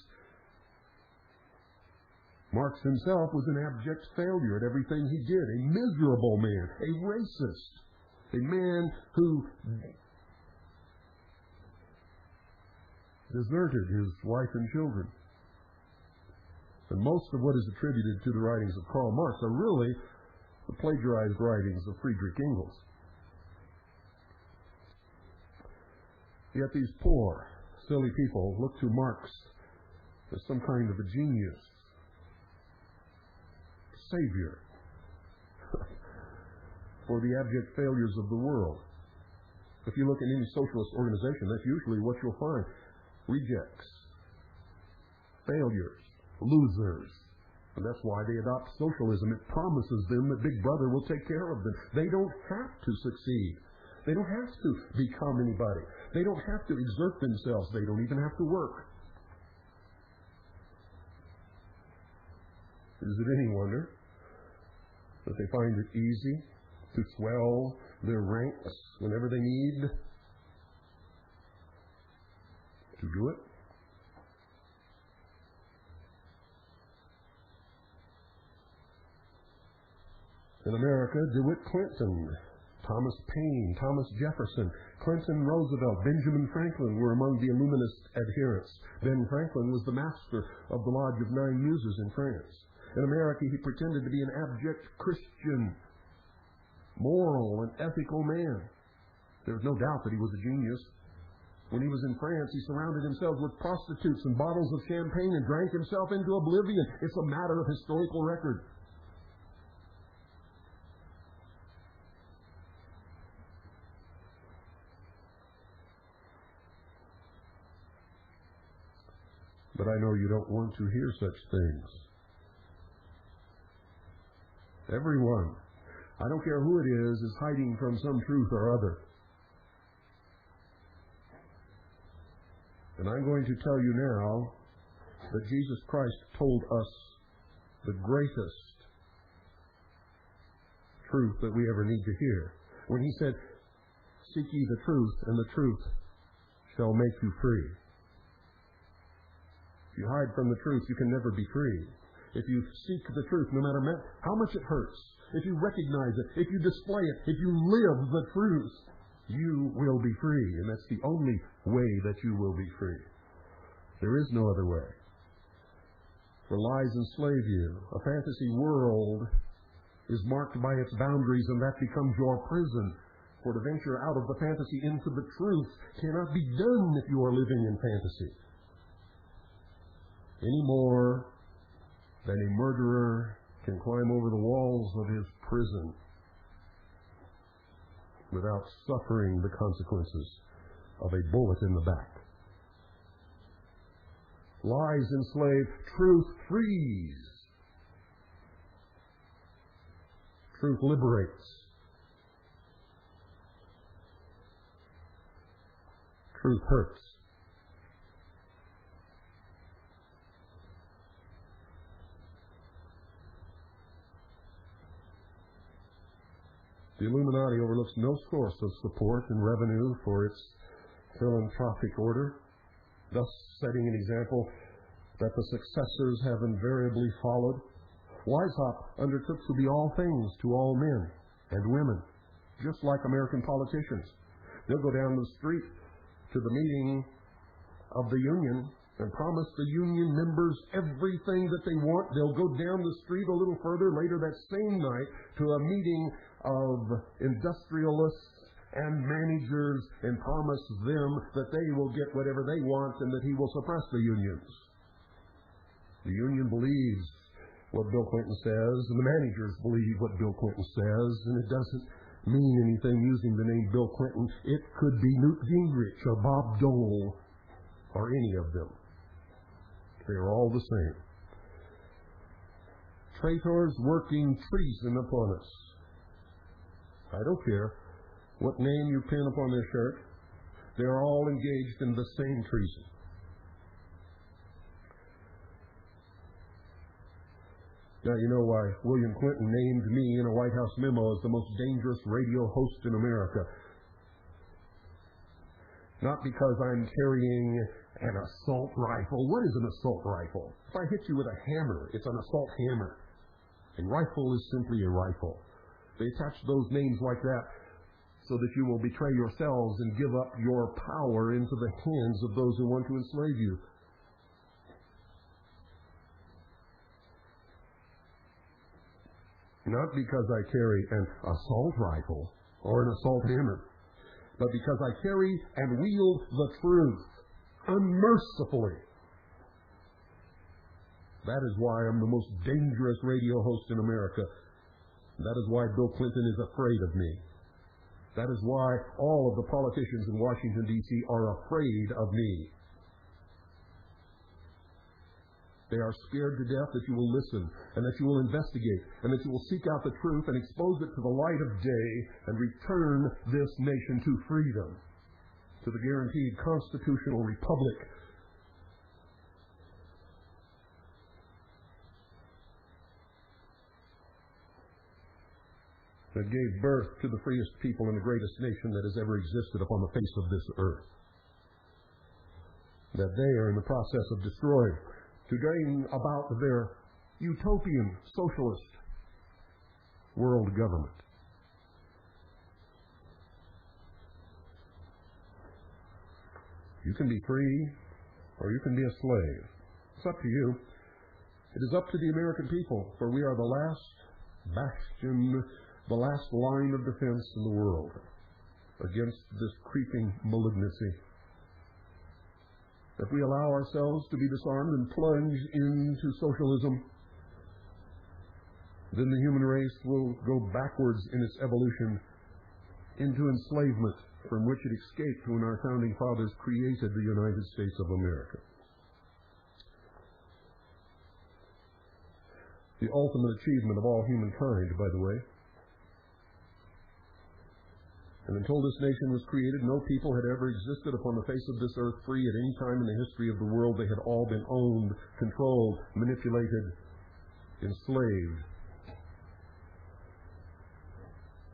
Marx himself was an abject failure at everything he did, a miserable man, a racist, a man who deserted his wife and children. And most of what is attributed to the writings of Karl Marx are really the plagiarized writings of Friedrich Engels. Yet these poor, silly people look to Marx as some kind of a genius, savior for the abject failures of the world. If you look at any socialist organization, that's usually what you'll find. Rejects, failures, losers. And that's why they adopt socialism. It promises them that Big Brother will take care of them. They don't have to succeed. They don't have to become anybody. They don't have to exert themselves. They don't even have to work. Is it any wonder that they find it easy to swell their ranks whenever they need to do it? In America, DeWitt Clinton, Thomas Paine, Thomas Jefferson, Clinton Roosevelt, Benjamin Franklin were among the Illuminist adherents. Ben Franklin was the master of the Lodge of Nine Muses in France. In America, he pretended to be an abject Christian, moral and ethical man. There's no doubt that he was a genius. When he was in France, he surrounded himself with prostitutes and bottles of champagne and drank himself into oblivion. It's a matter of historical record. But I know you don't want to hear such things. Everyone, I don't care who it is hiding from some truth or other. And I'm going to tell you now that Jesus Christ told us the greatest truth that we ever need to hear. When he said, "Seek ye the truth, and the truth shall make you free." If you hide from the truth, you can never be free. If you seek the truth, no matter how much it hurts, if you recognize it, if you display it, if you live the truth, you will be free. And that's the only way that you will be free. There is no other way. For lies enslave you. A fantasy world is marked by its boundaries, and that becomes your prison. For to venture out of the fantasy into the truth cannot be done if you are living in fantasy. Any more than a murderer can climb over the walls of his prison without suffering the consequences of a bullet in the back. Lies enslave, truth frees. Truth liberates. Truth hurts. The Illuminati overlooks no source of support and revenue for its philanthropic order, thus setting an example that the successors have invariably followed. Weishaupt undertook to be all things to all men and women, just like American politicians. They'll go down the street to the meeting of the union and promise the union members everything that they want. They'll go down the street a little further later that same night to a meeting of industrialists and managers and promise them that they will get whatever they want and that he will suppress the unions. The union believes what Bill Clinton says, and the managers believe what Bill Clinton says, and it doesn't mean anything using the name Bill Clinton. It could be Newt Gingrich or Bob Dole or any of them. They are all the same. Traitors working treason upon us. I don't care what name you pin upon their shirt. They are all engaged in the same treason. Now you know why William Clinton named me in a White House memo as the most dangerous radio host in America. Not because I'm carrying an assault rifle. What is an assault rifle? If I hit you with a hammer, it's an assault hammer. A rifle is simply a rifle. They attach those names like that so that you will betray yourselves and give up your power into the hands of those who want to enslave you. Not because I carry an assault rifle or an assault hammer, but because I carry and wield the truth unmercifully. That is why I'm the most dangerous radio host in America. That is why Bill Clinton is afraid of me. That is why all of the politicians in Washington, D.C. are afraid of me. They are scared to death that you will listen, and that you will investigate, and that you will seek out the truth and expose it to the light of day and return this nation to freedom, to the guaranteed constitutional republic. that gave birth to the freest people and the greatest nation that has ever existed upon the face of this earth, that they are in the process of destroying to bring about their utopian socialist world government. You can be free or you can be a slave. It's up to you. It is up to the American people, for we are the last bastion, the last line of defense in the world against this creeping malignancy. If we allow ourselves to be disarmed and plunge into socialism, then the human race will go backwards in its evolution into enslavement from which it escaped when our founding fathers created the United States of America. The ultimate achievement of all humankind, by the way. And until this nation was created, no people had ever existed upon the face of this earth free at any time in the history of the world. They had all been owned, controlled, manipulated, enslaved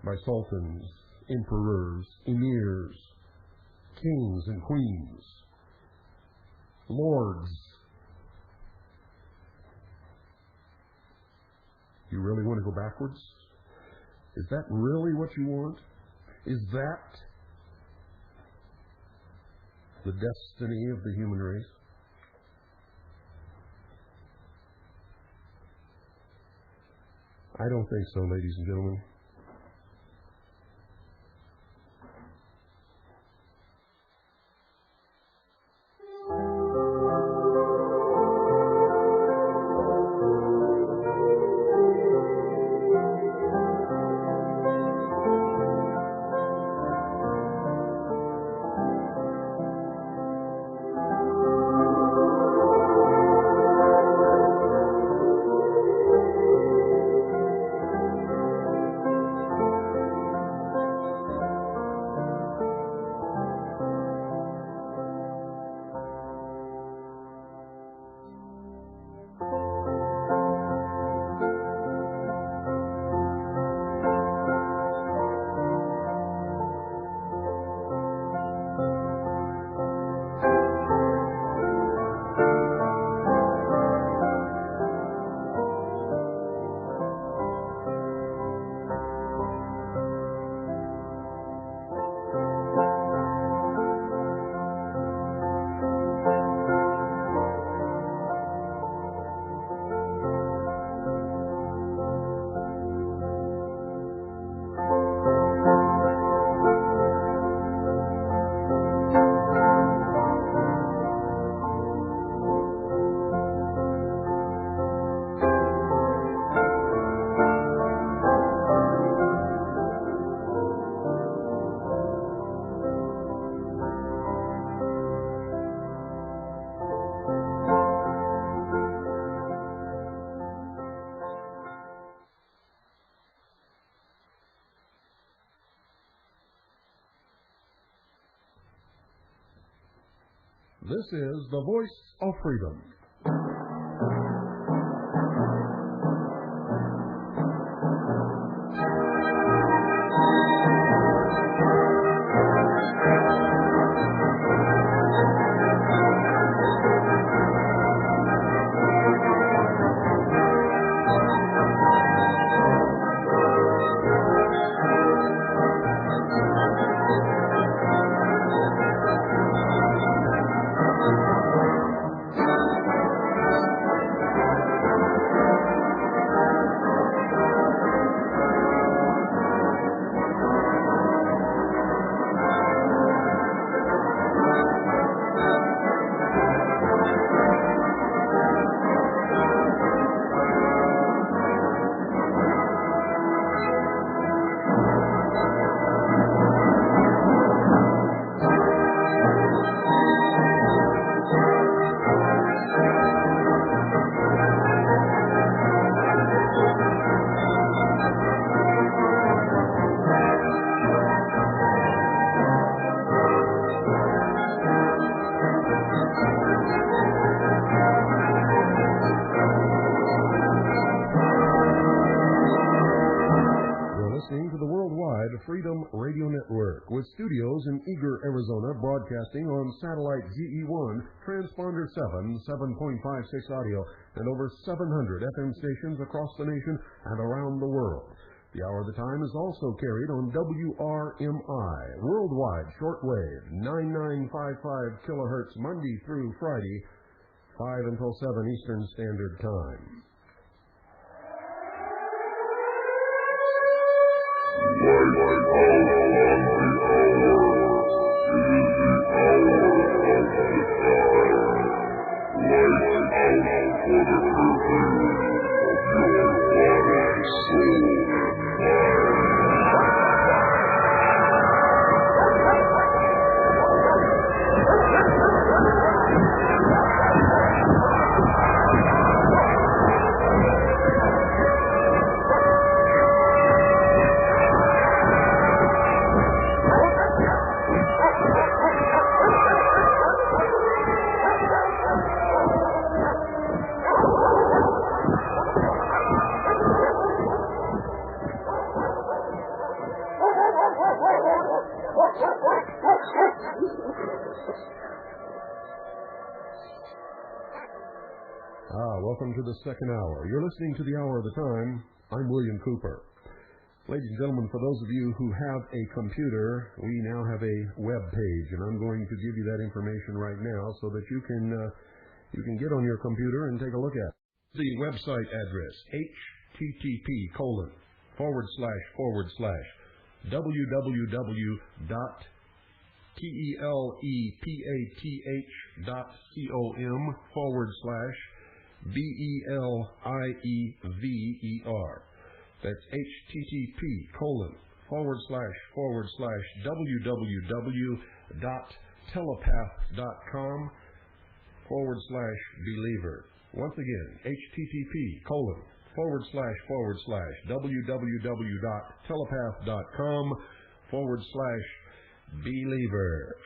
by sultans, emperors, emirs, kings and queens, lords. You really want to go backwards? Is that really what you want? Is that the destiny of the human race? I don't think so, ladies and gentlemen. This is the voice of freedom. Freedom Radio Network, with studios in Eager, Arizona, broadcasting on satellite GE1, transponder 7, 7.56 audio, and over 700 FM stations across the nation and around the world. The Hour of the Time is also carried on WRMI, worldwide shortwave, 9955 kilohertz, Monday through Friday, 5 until 7 Eastern Standard Time. Welcome to the second hour. You're listening to the Hour of the Time. I'm William Cooper. Ladies and gentlemen, for those of you who have a computer, we now have a web page, and I'm going to give you that information right now so that you can get on your computer and take a look at it. The website address, http://www.telpath.com/BELIEVER. That's http://www.telepath.com/believer. Once again, http://www.telepath.com/believer.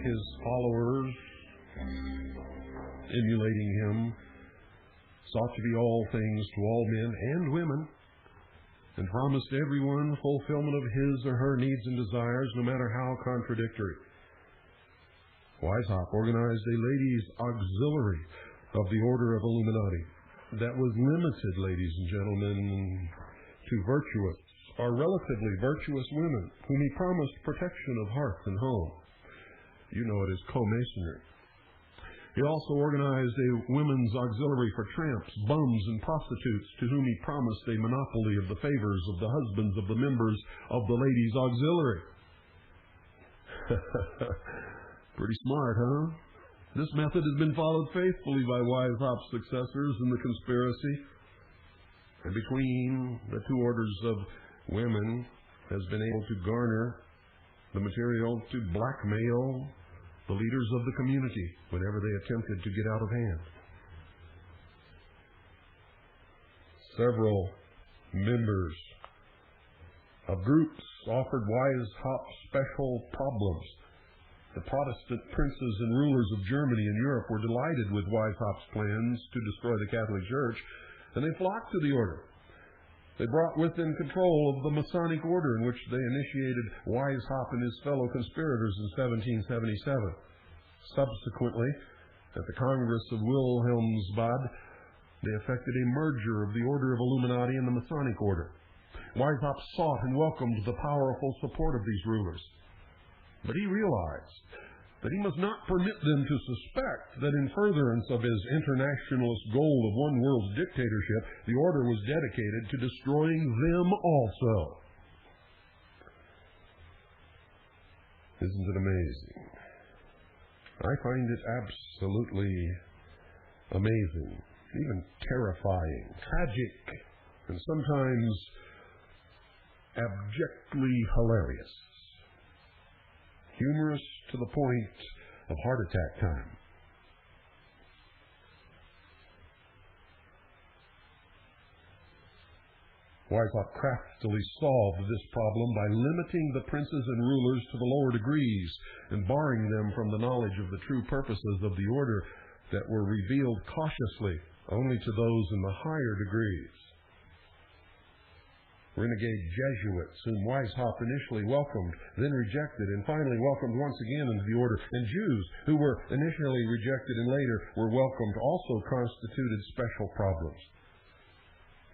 his followers, emulating him, sought to be all things to all men and women, and promised everyone fulfillment of his or her needs and desires, no matter how contradictory. Weishaupt organized a ladies' auxiliary of the Order of Illuminati that was limited, ladies and gentlemen, to virtuous or relatively virtuous women whom he promised protection of hearth and home. You know it as co-masonry. He also organized a women's auxiliary for tramps, bums, and prostitutes to whom he promised a monopoly of the favors of the husbands of the members of the ladies' auxiliary. Pretty smart, huh? This method has been followed faithfully by Weishaupt's successors in the conspiracy. And between the two orders of women has been able to garner the material to blackmail the leaders of the community whenever they attempted to get out of hand. Several members of groups offered Weishaupt special problems. The Protestant princes and rulers of Germany and Europe were delighted with Weishaupt's plans to destroy the Catholic Church, and they flocked to the order. They brought with them control of the Masonic order, in which they initiated Weishaupt and his fellow conspirators in 1777. Subsequently, at the Congress of Wilhelmsbad, they effected a merger of the Order of Illuminati and the Masonic order. Weishaupt sought and welcomed the powerful support of these rulers. But he realized that he must not permit them to suspect that in furtherance of his internationalist goal of one world's dictatorship, the order was dedicated to destroying them also. Isn't it amazing? I find it absolutely amazing, even terrifying, tragic, and sometimes abjectly hilarious. Humorous to the point of heart attack time. Weishaupt craftily solved this problem by limiting the princes and rulers to the lower degrees and barring them from the knowledge of the true purposes of the order that were revealed cautiously only to those in the higher degrees. Renegade Jesuits, whom Weishaupt initially welcomed, then rejected, and finally welcomed once again into the order, and Jews, who were initially rejected and later were welcomed, also constituted special problems.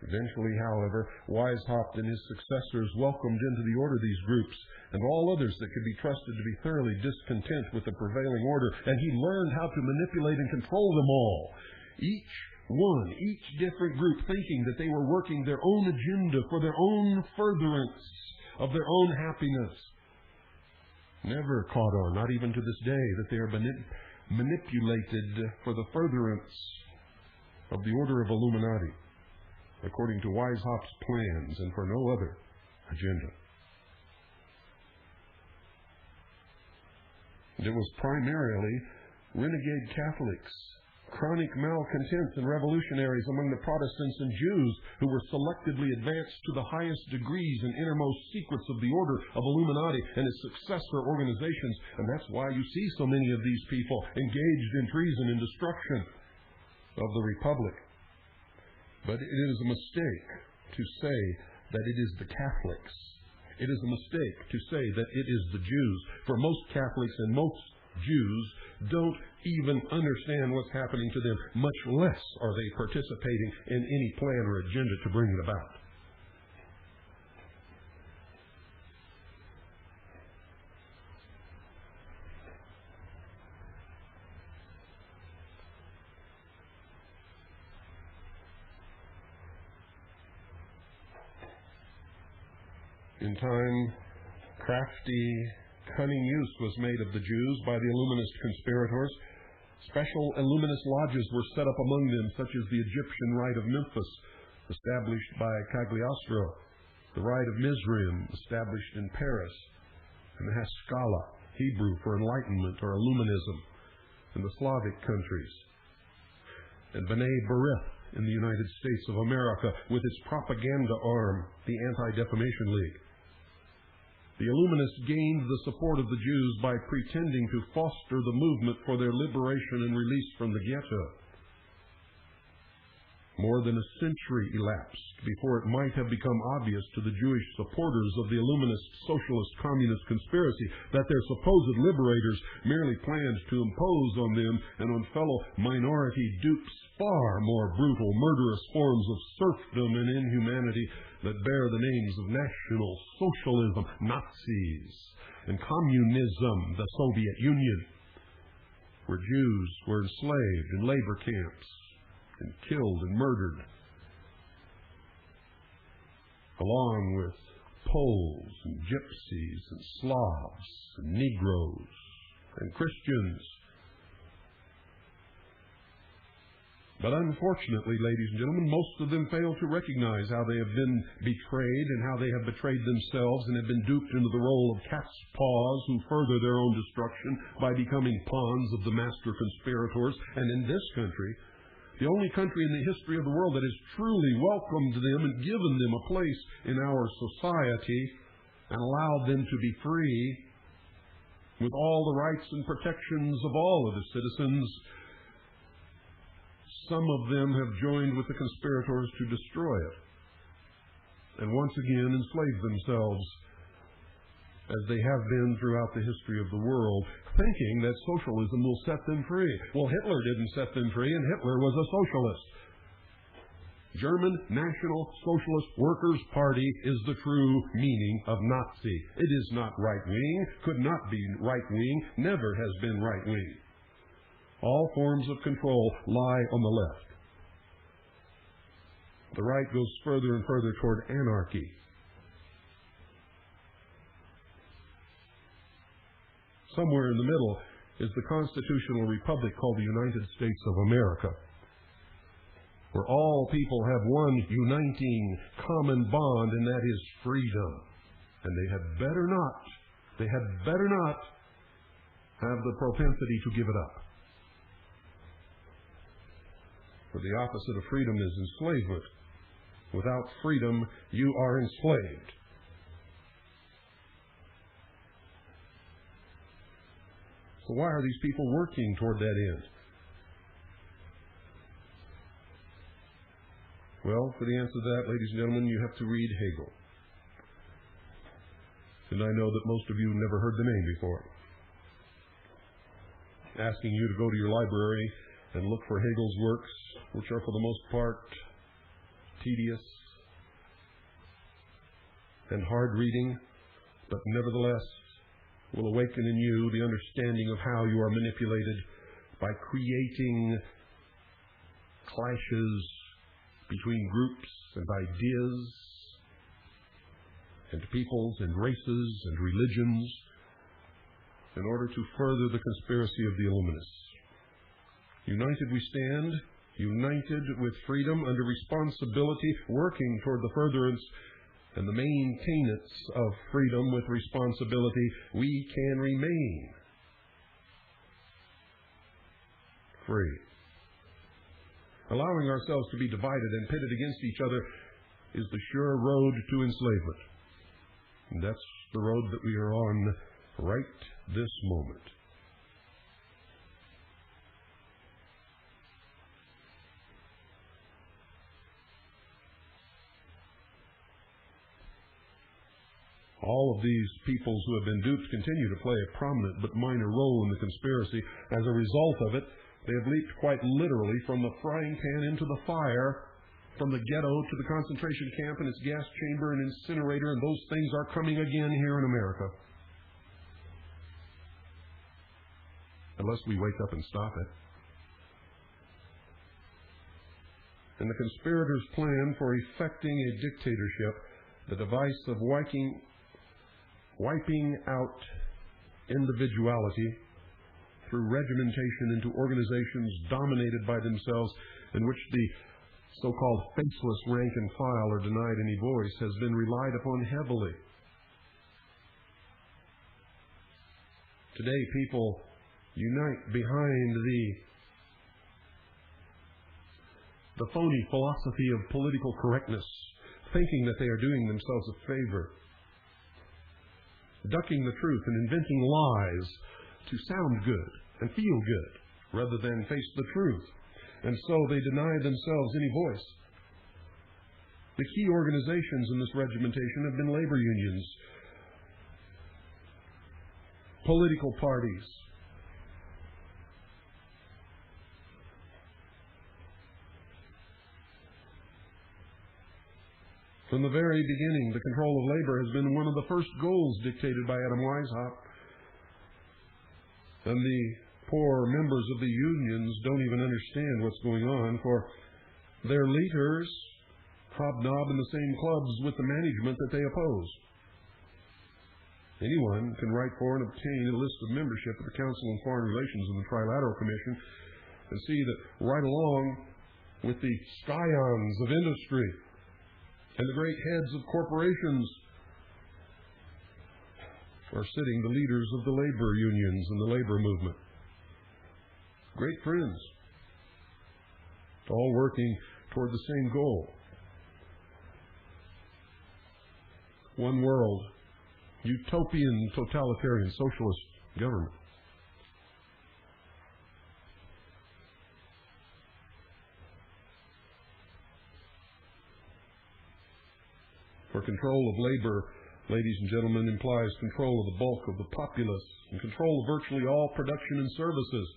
Eventually, however, Weishaupt and his successors welcomed into the order these groups and all others that could be trusted to be thoroughly discontent with the prevailing order, and he learned how to manipulate and control them all. Each different group thinking that they were working their own agenda for their own furtherance of their own happiness. Never caught on, not even to this day, that they are manipulated for the furtherance of the Order of Illuminati, according to Weishaupt's plans and for no other agenda. It was primarily renegade Catholics, chronic malcontents and revolutionaries among the Protestants and Jews who were selectively advanced to the highest degrees and innermost secrets of the Order of Illuminati and its successor organizations, and that's why you see so many of these people engaged in treason and destruction of the Republic. But it is a mistake to say that it is the Catholics. It is a mistake to say that it is the Jews, for most Catholics and most Jews don't even understand what's happening to them, much less are they participating in any plan or agenda to bring it about. In time, crafty, cunning use was made of the Jews by the Illuminist conspirators. Special Illuminist lodges were set up among them, such as the Egyptian Rite of Memphis, established by Cagliostro, the Rite of Mizraim, established in Paris, and the Haskalah, Hebrew for enlightenment or illuminism, in the Slavic countries, and B'nai B'rith in the United States of America, with its propaganda arm, the Anti-Defamation League. The Illuminists gained the support of the Jews by pretending to foster the movement for their liberation and release from the ghetto. More than a century elapsed before it might have become obvious to the Jewish supporters of the Illuminist socialist communist conspiracy that their supposed liberators merely planned to impose on them and on fellow minority dupes far more brutal, murderous forms of serfdom and inhumanity that bear the names of National Socialism, Nazis, and Communism, the Soviet Union, where Jews were enslaved in labor camps and killed and murdered, along with Poles and Gypsies and Slavs and Negroes and Christians. But unfortunately, ladies and gentlemen, most of them fail to recognize how they have been betrayed and how they have betrayed themselves and have been duped into the role of cat's paws who further their own destruction by becoming pawns of the master conspirators. And in this country, the only country in the history of the world that has truly welcomed them and given them a place in our society and allowed them to be free with all the rights and protections of all of the citizens, some of them have joined with the conspirators to destroy it and once again enslave themselves, as they have been throughout the history of the world, thinking that socialism will set them free. Well, Hitler didn't set them free, and Hitler was a socialist. German National Socialist Workers' Party is the true meaning of Nazi. It is not right-wing, could not be right-wing, never has been right-wing. All forms of control lie on the left. The right goes further and further toward anarchy. Somewhere in the middle is the constitutional republic called the United States of America, where all people have one uniting common bond, and that is freedom. And they had better not have the propensity to give it up. For the opposite of freedom is enslavement. Without freedom, you are enslaved. So why are these people working toward that end? Well, for the answer to that, ladies and gentlemen, you have to read Hegel. And I know that most of you have never heard the name before. Asking you to go to your library and look for Hegel's works, which are for the most part tedious and hard reading, but nevertheless will awaken in you the understanding of how you are manipulated by creating clashes between groups and ideas and peoples and races and religions in order to further the conspiracy of the Illuminists. United we stand, united with freedom, under responsibility, working toward the furtherance and the maintenance of freedom with responsibility, we can remain free. Allowing ourselves to be divided and pitted against each other is the sure road to enslavement. And that's the road that we are on right this moment. All of these peoples who have been duped continue to play a prominent but minor role in the conspiracy. As a result of it, they have leaped quite literally from the frying pan into the fire, from the ghetto to the concentration camp and its gas chamber and incinerator, and those things are coming again here in America. Unless we wake up and stop it. And the conspirators' plan for effecting a dictatorship, the device of wiping out individuality through regimentation into organizations dominated by themselves, in which the so-called faceless rank and file are denied any voice, has been relied upon heavily. Today, people unite behind the phony philosophy of political correctness, thinking that they are doing themselves a favor. ducking the truth and inventing lies to sound good and feel good rather than face the truth. And so they deny themselves any voice. The key organizations in this regimentation have been labor unions, political parties, from the very beginning, the control of labor has been one of the first goals dictated by Adam Weishaupt. And the poor members of the unions don't even understand what's going on, for their leaders hobnob in the same clubs with the management that they oppose. Anyone can write for and obtain a list of membership of the Council on Foreign Relations and the Trilateral Commission and see that right along with the scions of industry and the great heads of corporations are sitting the leaders of the labor unions and the labor movement. Great friends, all working toward the same goal. One world, utopian, totalitarian, socialist government. For control of labor, ladies and gentlemen, implies control of the bulk of the populace and control of virtually all production and services.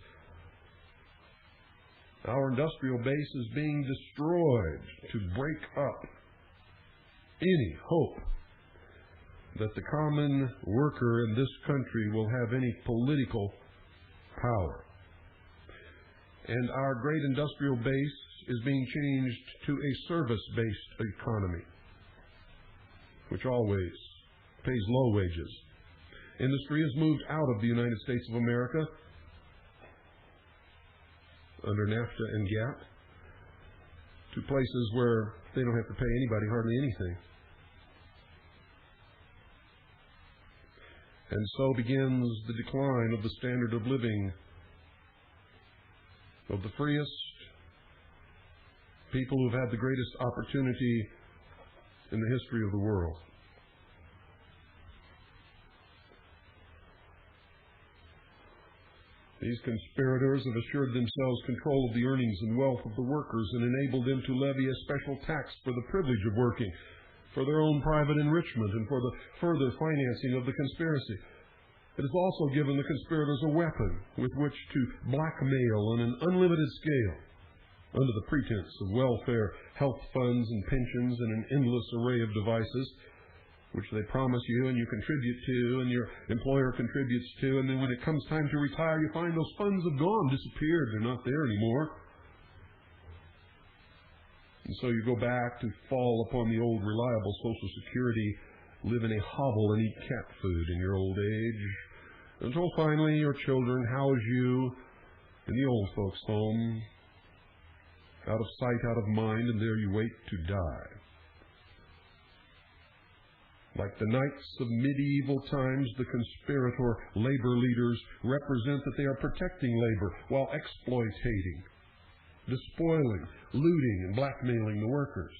Our industrial base is being destroyed to break up any hope that the common worker in this country will have any political power. And our great industrial base is being changed to a service-based economy, which always pays low wages. Industry has moved out of the United States of America under NAFTA and GATT to places where they don't have to pay anybody hardly anything. And so begins the decline of the standard of living of the freest people who've had the greatest opportunity in the history of the world. These conspirators have assured themselves control of the earnings and wealth of the workers and enabled them to levy a special tax for the privilege of working, for their own private enrichment, and for the further financing of the conspiracy. It has also given the conspirators a weapon with which to blackmail on an unlimited scale under the pretense of welfare, health funds, and pensions, and an endless array of devices which they promise you and you contribute to and your employer contributes to, and then when it comes time to retire, you find those funds have gone, disappeared, they're not there anymore. And so you go back to fall upon the old reliable Social Security, live in a hovel and eat cat food in your old age, until finally your children house you in the old folks' home, out of sight, out of mind, and there you wait to die. Like the knights of medieval times, the conspirator labor leaders represent that they are protecting labor while exploiting, despoiling, looting, and blackmailing the workers.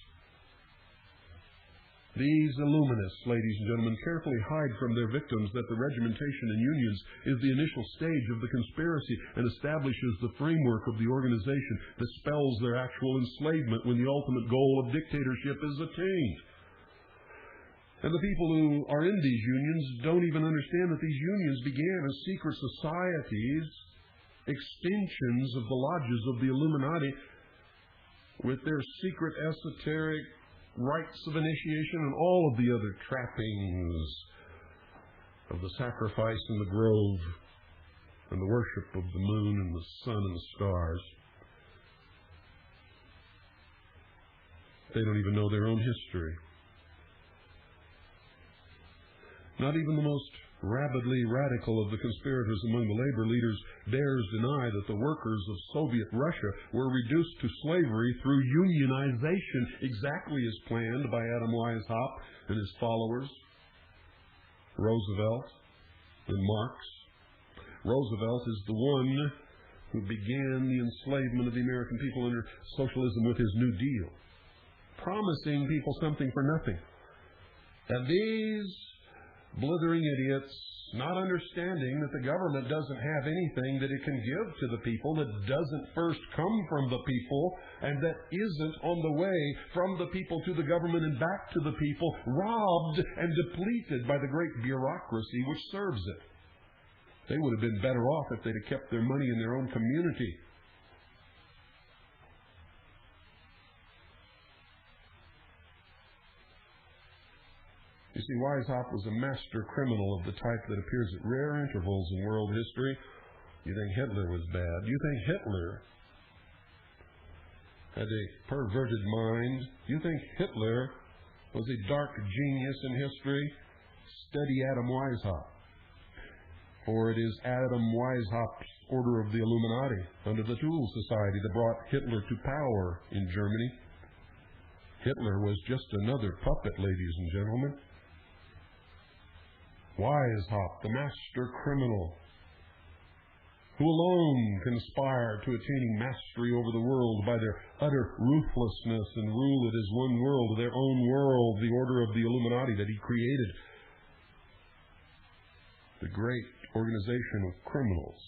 These illuminists, ladies and gentlemen, carefully hide from their victims that the regimentation in unions is the initial stage of the conspiracy and establishes the framework of the organization that spells their actual enslavement when the ultimate goal of dictatorship is attained. And the people who are in these unions don't even understand that these unions began as secret societies, extensions of the lodges of the Illuminati, with their secret esoteric rites of initiation and all of the other trappings of the sacrifice in the grove and the worship of the moon and the sun and the stars. They don't even know their own history. Not even the most rabidly radical of the conspirators among the labor leaders dares deny that the workers of Soviet Russia were reduced to slavery through unionization, exactly as planned by Adam Weishaupt and his followers, Roosevelt and Marx. Roosevelt is the one who began the enslavement of the American people under socialism with his New Deal, promising people something for nothing. And these blithering idiots, not understanding that the government doesn't have anything that it can give to the people that doesn't first come from the people, and that isn't on the way from the people to the government and back to the people, robbed and depleted by the great bureaucracy which serves it. They would have been better off if they'd have kept their money in their own community. You see, Weishaupt was a master criminal of the type that appears at rare intervals in world history. You think Hitler was bad. You think Hitler had a perverted mind. You think Hitler was a dark genius in history. Study Adam Weishaupt. For it is Adam Weishaupt's order of the Illuminati under the Tool Society that brought Hitler to power in Germany. Hitler was just another puppet, ladies and gentlemen. Weishaupt, the master criminal, who alone conspired to attaining mastery over the world by their utter ruthlessness and rule it as one world, their own world, the order of the Illuminati that he created. The great organization of criminals.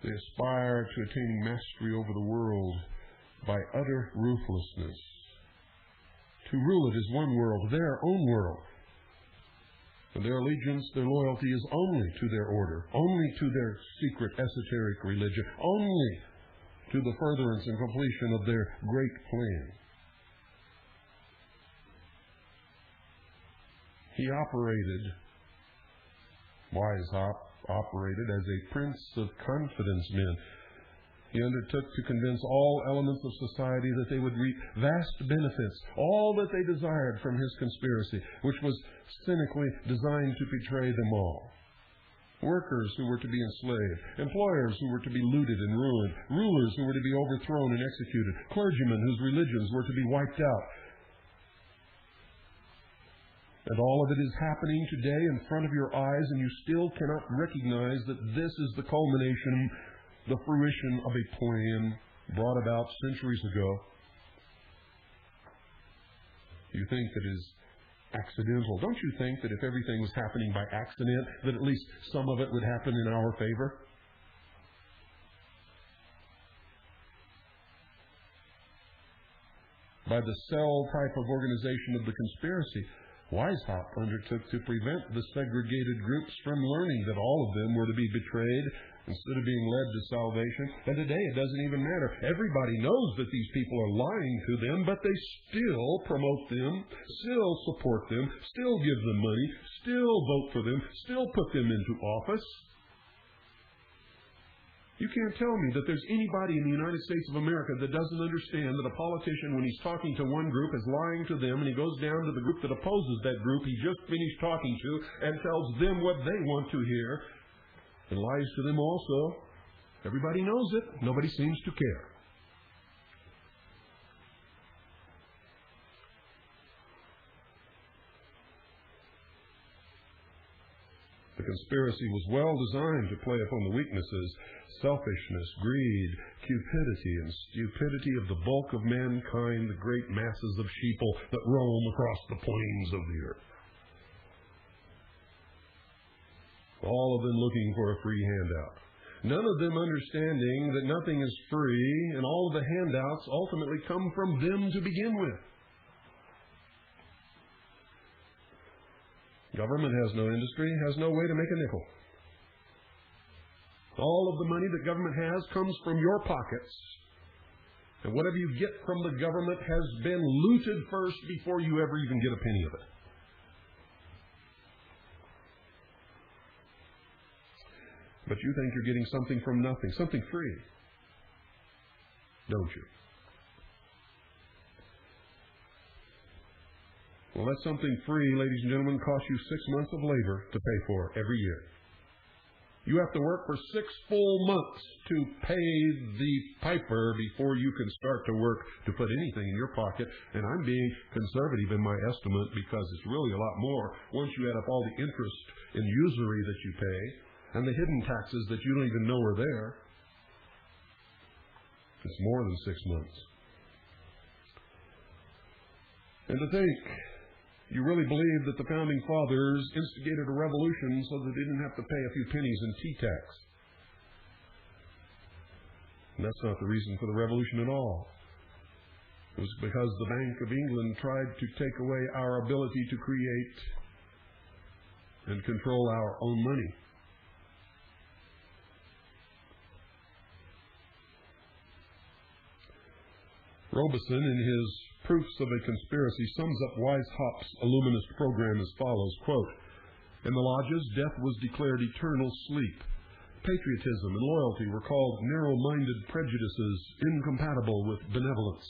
They aspire to attaining mastery over the world by utter ruthlessness. To rule it as one world, their own world. And their allegiance, their loyalty is only to their order, only to their secret esoteric religion, only to the furtherance and completion of their great plan. Weishaupt operated as a prince of confidence men. He undertook to convince all elements of society that they would reap vast benefits, all that they desired from his conspiracy, which was cynically designed to betray them all. Workers who were to be enslaved, employers who were to be looted and ruined, rulers who were to be overthrown and executed, clergymen whose religions were to be wiped out. And all of it is happening today in front of your eyes, and you still cannot recognize that this is the culmination, the fruition of a plan brought about centuries ago. You think that is accidental. Don't you think that if everything was happening by accident, that at least some of it would happen in our favor? By the cell type of organization of the conspiracy, Weishaupt undertook to prevent the segregated groups from learning that all of them were to be betrayed instead of being led to salvation. And today it doesn't even matter. Everybody knows that these people are lying to them, but they still promote them, still support them, still give them money, still vote for them, still put them into office. You can't tell me that there's anybody in the United States of America that doesn't understand that a politician, when he's talking to one group, is lying to them, and he goes down to the group that opposes that group he just finished talking to and tells them what they want to hear and lies to them also. Everybody knows it. Nobody seems to care. The conspiracy was well designed to play upon the weaknesses, selfishness, greed, cupidity, and stupidity of the bulk of mankind, the great masses of sheeple that roam across the plains of the earth. All of them looking for a free handout. None of them understanding that nothing is free, and all of the handouts ultimately come from them to begin with. Government has no industry, has no way to make a nickel. All of the money that government has comes from your pockets. And whatever you get from the government has been looted first before you ever even get a penny of it. But you think you're getting something from nothing, something free, don't you? Well, that something free, ladies and gentlemen, costs you 6 months of labor to pay for every year. You have to work for 6 full months to pay the piper before you can start to work to put anything in your pocket. And I'm being conservative in my estimate because it's really a lot more once you add up all the interest and usury that you pay and the hidden taxes that you don't even know are there. It's more than 6 months. And to think you really believe that the Founding Fathers instigated a revolution so that they didn't have to pay a few pennies in tea tax. And that's not the reason for the revolution at all. It was because the Bank of England tried to take away our ability to create and control our own money. Robeson, in his Proofs of a Conspiracy, sums up Weishaupt's Illuminist program as follows, quote, "In the lodges, death was declared eternal sleep. Patriotism and loyalty were called narrow-minded prejudices incompatible with benevolence.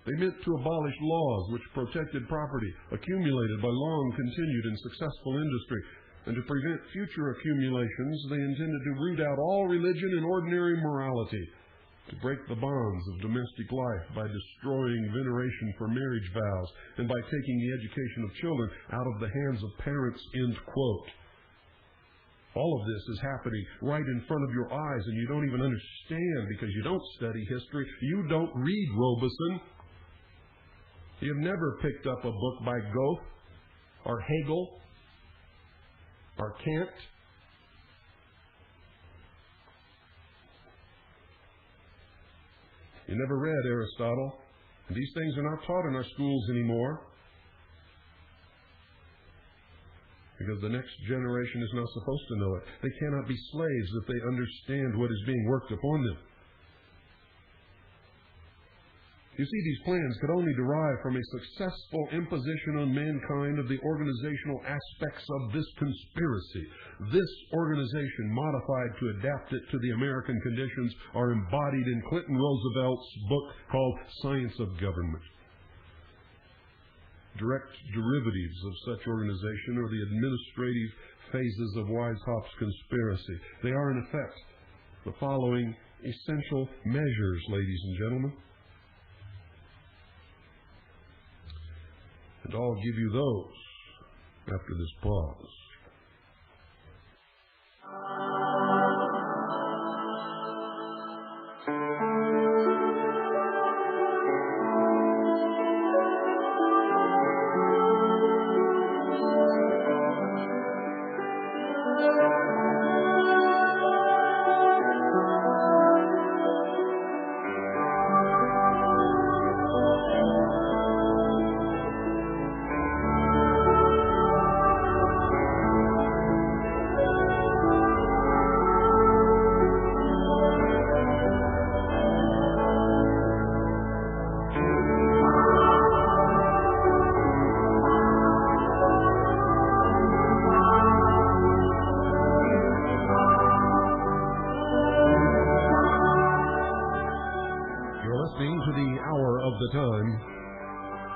They meant to abolish laws which protected property accumulated by long-continued and successful industry, and to prevent future accumulations, they intended to root out all religion and ordinary morality, to break the bonds of domestic life by destroying veneration for marriage vows, and by taking the education of children out of the hands of parents," end quote. All of this is happening right in front of your eyes, and you don't even understand because you don't study history. You don't read Robeson. You've never picked up a book by Goethe or Hegel or Kant. You never read Aristotle. And these things are not taught in our schools anymore, because the next generation is not supposed to know it. They cannot be slaves if they understand what is being worked upon them. You see, these plans could only derive from a successful imposition on mankind of the organizational aspects of this conspiracy. This organization, modified to adapt it to the American conditions, are embodied in Clinton Roosevelt's book called Science of Government. Direct derivatives of such organization are the administrative phases of Weishaupt's conspiracy. They are, in effect, the following essential measures, ladies and gentlemen. And I'll give you those after this pause.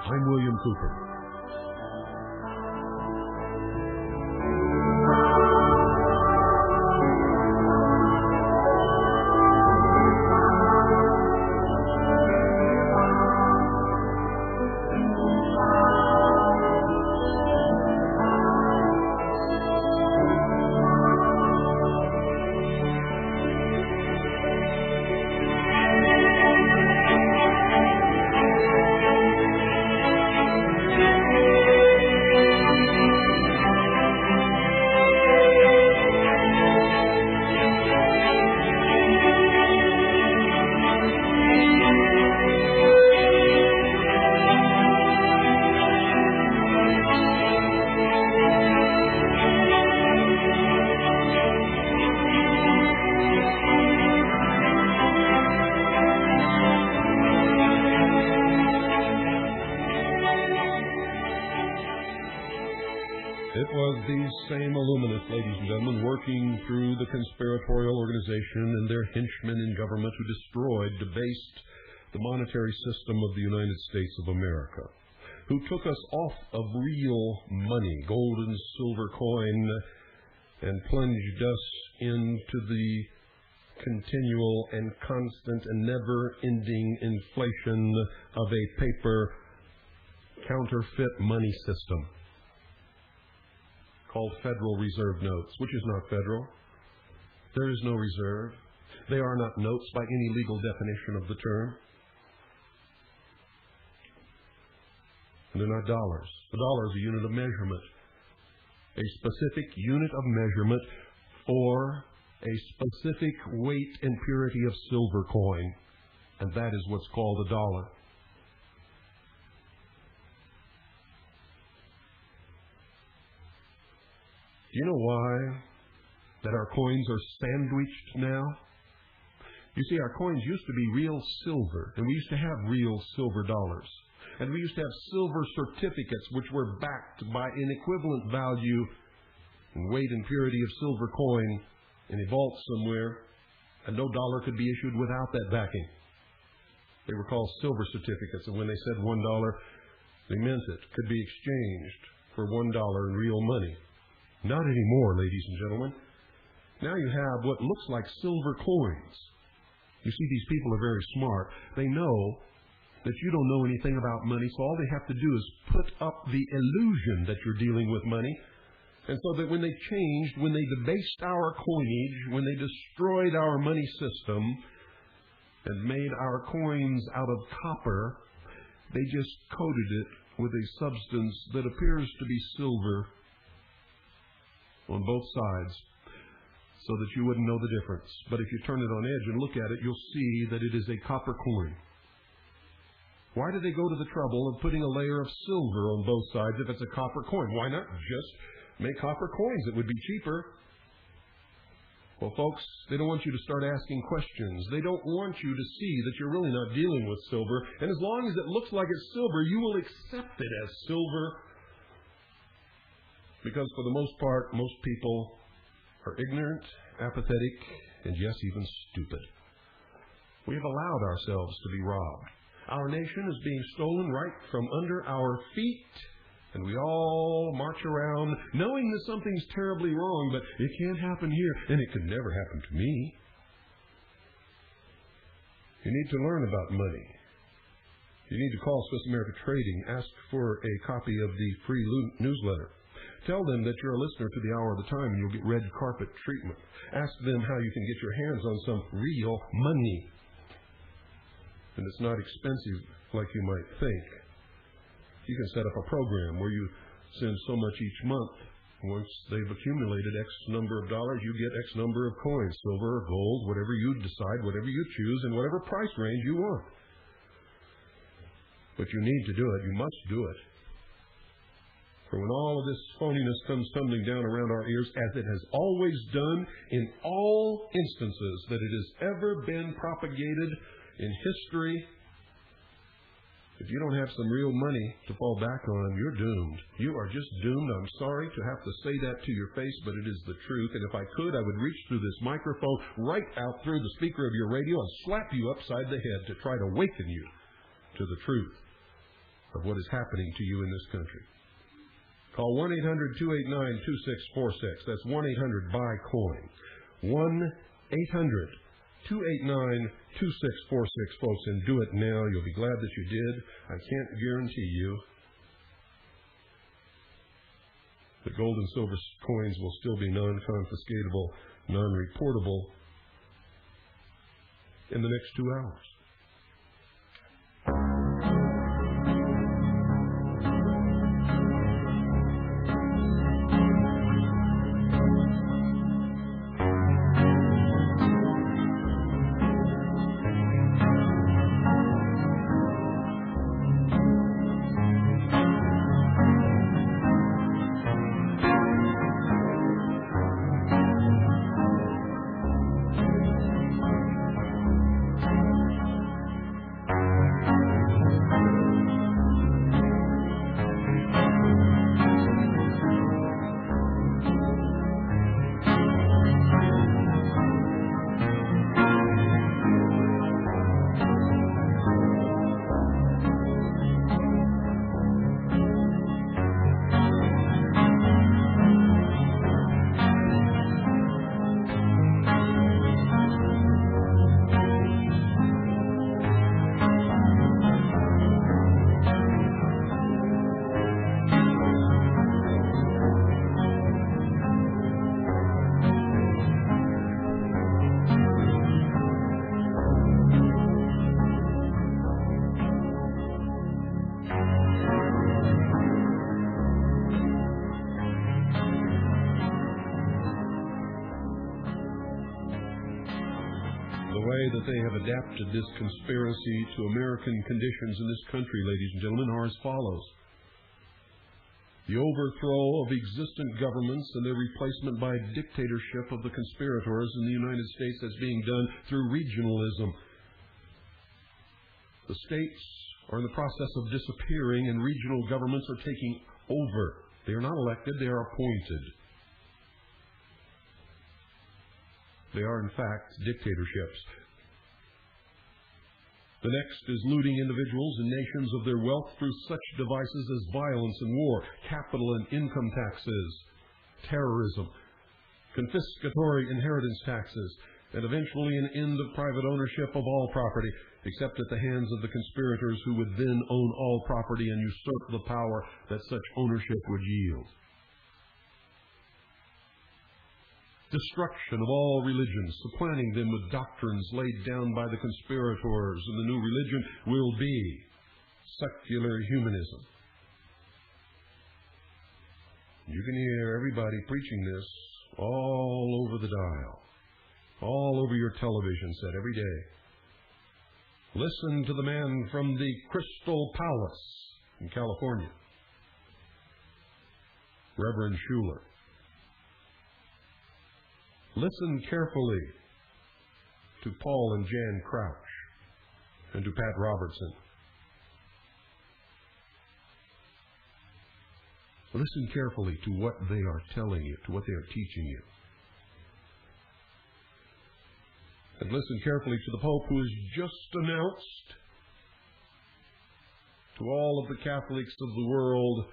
I'm William Cooper. It was these same Illuminists, ladies and gentlemen, working through the conspiratorial organization and their henchmen in government who destroyed, debased the monetary system of the United States of America, who took us off of real money, gold and silver coin, and plunged us into the continual and constant and never-ending inflation of a paper counterfeit money system called Federal Reserve notes, which is not federal. There is no reserve. They are not notes by any legal definition of the term. And they're not dollars. The dollar is a unit of measurement. A specific unit of measurement for a specific weight and purity of silver coin. And that is what's called a dollar. Do you know why that our coins are sandwiched now? You see, our coins used to be real silver, and we used to have real silver dollars. And we used to have silver certificates which were backed by an equivalent value and weight and purity of silver coin in a vault somewhere, and no dollar could be issued without that backing. They were called silver certificates, and when they said $1, they meant it could be exchanged for $1 in real money. Not anymore, ladies and gentlemen. Now you have what looks like silver coins. You see, these people are very smart. They know that you don't know anything about money, so all they have to do is put up the illusion that you're dealing with money. And so that when they changed, when they debased our coinage, when they destroyed our money system and made our coins out of copper, they just coated it with a substance that appears to be silver on both sides, so that you wouldn't know the difference. But if you turn it on edge and look at it, you'll see that it is a copper coin. Why do they go to the trouble of putting a layer of silver on both sides if it's a copper coin? Why not just make copper coins? It would be cheaper. Well, folks, they don't want you to start asking questions. They don't want you to see that you're really not dealing with silver. And as long as it looks like it's silver, you will accept it as silver. Because for the most part, most people are ignorant, apathetic, and yes, even stupid. We have allowed ourselves to be robbed. Our nation is being stolen right from under our feet, and we all march around knowing that something's terribly wrong, but it can't happen here, and it could never happen to me. You need to learn about money. You need to call Swiss America Trading, ask for a copy of the free newsletter. Tell them that you're a listener to the Hour of the Time and you'll get red carpet treatment. Ask them how you can get your hands on some real money. And it's not expensive like you might think. You can set up a program where you send so much each month. Once they've accumulated X number of dollars, you get X number of coins, silver or gold, whatever you decide, whatever you choose, in whatever price range you want. But you need to do it. You must do it. For when all of this phoniness comes tumbling down around our ears, as it has always done in all instances that it has ever been propagated in history, if you don't have some real money to fall back on, you're doomed. You are just doomed. I'm sorry to have to say that to your face, but it is the truth. And if I could, I would reach through this microphone right out through the speaker of your radio and slap you upside the head to try to awaken you to the truth of what is happening to you in this country. Call 1-800-289-2646. That's 1-800-BUY-COIN. 1-800-289-2646, folks, and do it now. You'll be glad that you did. I can't guarantee you that gold and silver coins will still be non-confiscatable, non-reportable in the next 2 hours. The way that they have adapted this conspiracy to American conditions in this country, ladies and gentlemen, are as follows. The overthrow of existent governments and their replacement by dictatorship of the conspirators in the United States is being done through regionalism. The states are in the process of disappearing and regional governments are taking over. They are not elected, they are appointed. They are, in fact, dictatorships. The next is looting individuals and nations of their wealth through such devices as violence and war, capital and income taxes, terrorism, confiscatory inheritance taxes, and eventually an end of private ownership of all property, except at the hands of the conspirators who would then own all property and usurp the power that such ownership would yield. Destruction of all religions, supplanting them with doctrines laid down by the conspirators, and the new religion will be secular humanism. You can hear everybody preaching this all over the dial, all over your television set every day. Listen to the man from the Crystal Palace in California, Reverend Schuller. Listen carefully to Paul and Jan Crouch and to Pat Robertson. Listen carefully to what they are telling you, to what they are teaching you. And listen carefully to the Pope, who has just announced to all of the Catholics of the world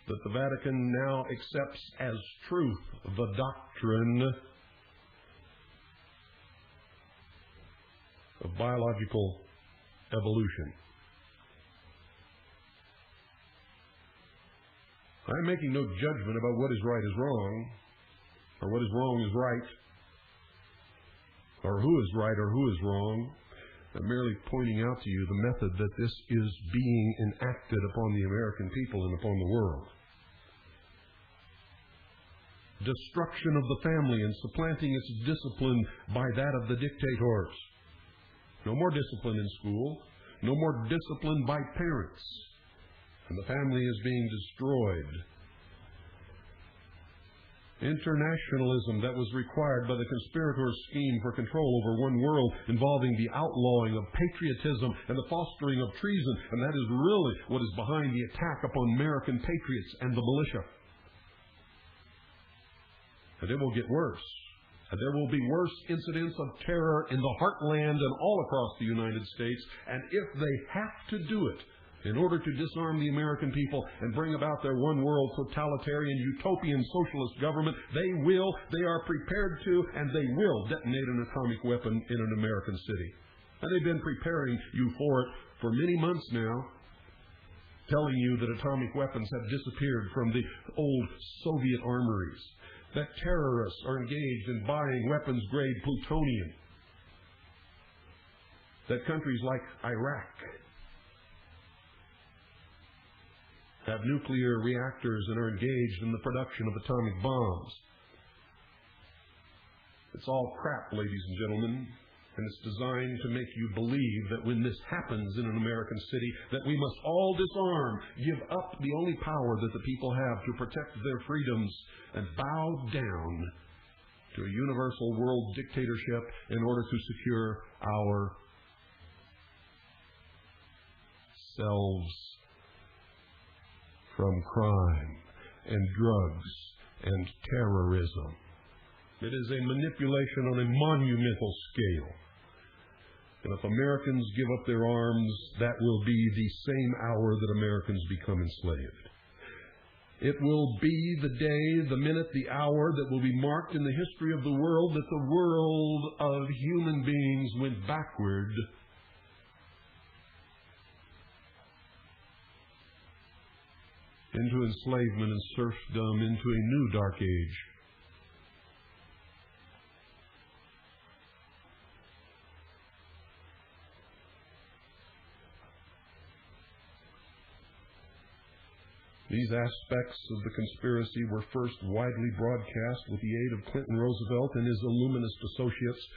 that the Vatican now accepts as truth the doctrine of biological evolution. I'm making no judgment about what is right is wrong, or what is wrong is right, or who is right or who is wrong. I'm merely pointing out to you the method that this is being enacted upon the American people and upon the world. Destruction of the family and supplanting its discipline by that of the dictators. No more discipline in school. No more discipline by parents. And the family is being destroyed. Internationalism that was required by the conspirators' scheme for control over one world, involving the outlawing of patriotism and the fostering of treason, and that is really what is behind the attack upon American patriots and the militia. And it will get worse. And there will be worse incidents of terror in the heartland and all across the United States. And if they have to do it in order to disarm the American people and bring about their one-world totalitarian utopian socialist government, they will, they are prepared to, and they will detonate an atomic weapon in an American city. And they've been preparing you for it for many months now, telling you that atomic weapons have disappeared from the old Soviet armories, that terrorists are engaged in buying weapons-grade plutonium, that countries like Iraq have nuclear reactors and are engaged in the production of atomic bombs. It's all crap, ladies and gentlemen, and it's designed to make you believe that when this happens in an American city, that we must all disarm, give up the only power that the people have to protect their freedoms, and bow down to a universal world dictatorship in order to secure our selves from crime and drugs and terrorism. It is a manipulation on a monumental scale. And if Americans give up their arms, that will be the same hour that Americans become enslaved. It will be the day, the minute, the hour that will be marked in the history of the world that the world of human beings went backward into enslavement and serfdom, into a new dark age. These aspects of the conspiracy were first widely broadcast with the aid of Clinton Roosevelt and his illuminist associates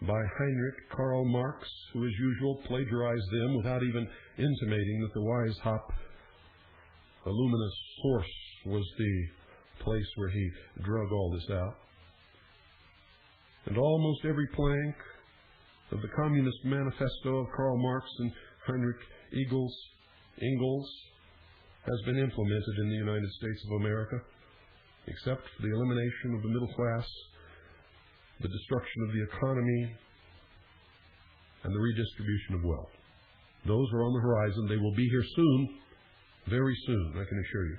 by Heinrich Karl Marx, who as usual plagiarized them without even intimating that the Weishaupt luminous source was the place where he drug all this out. And almost every plank of the Communist Manifesto of Karl Marx and Heinrich Engels has been implemented in the United States of America, except for the elimination of the middle class, the destruction of the economy, and the redistribution of wealth. Those are on the horizon. They will be here soon, very soon, I can assure you.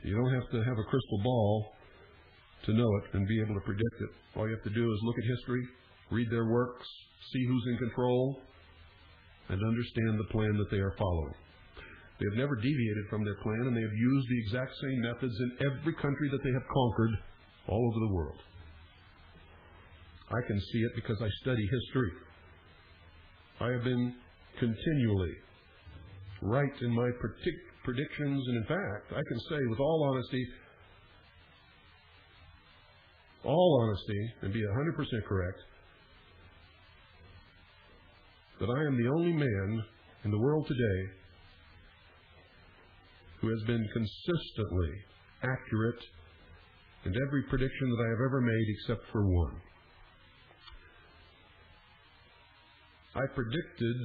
You don't have to have a crystal ball to know it and be able to predict it. All you have to do is look at history, read their works, see who's in control, and understand the plan that they are following. They have never deviated from their plan, and they have used the exact same methods in every country that they have conquered all over the world. I can see it because I study history. I have been continually right in my predictions, and in fact, I can say with all honesty, and be 100% correct, that I am the only man in the world today who has been consistently accurate in every prediction that I have ever made except for one. I predicted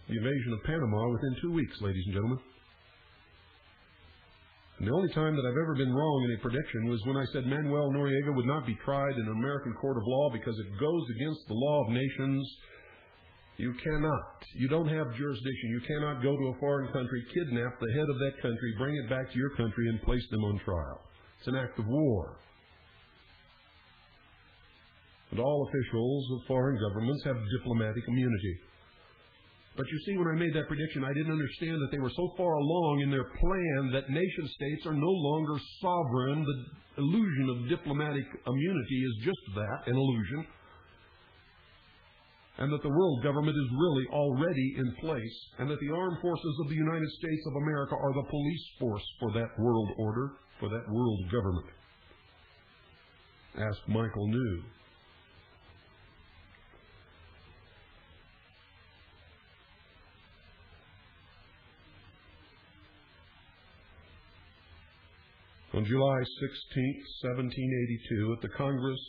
the invasion of Panama within 2 weeks, ladies and gentlemen. And the only time that I've ever been wrong in a prediction was when I said Manuel Noriega would not be tried in an American court of law because it goes against the law of nations. You cannot. You don't have jurisdiction. You cannot go to a foreign country, kidnap the head of that country, bring it back to your country, and place them on trial. It's an act of war. And all officials of foreign governments have diplomatic immunity. But you see, when I made that prediction, I didn't understand that they were so far along in their plan that nation states are no longer sovereign. The illusion of diplomatic immunity is just that, an illusion. And that the world government is really already in place, and that the armed forces of the United States of America are the police force for that world order, for that world government. Ask Michael New. On July 16, 1782, at the Congress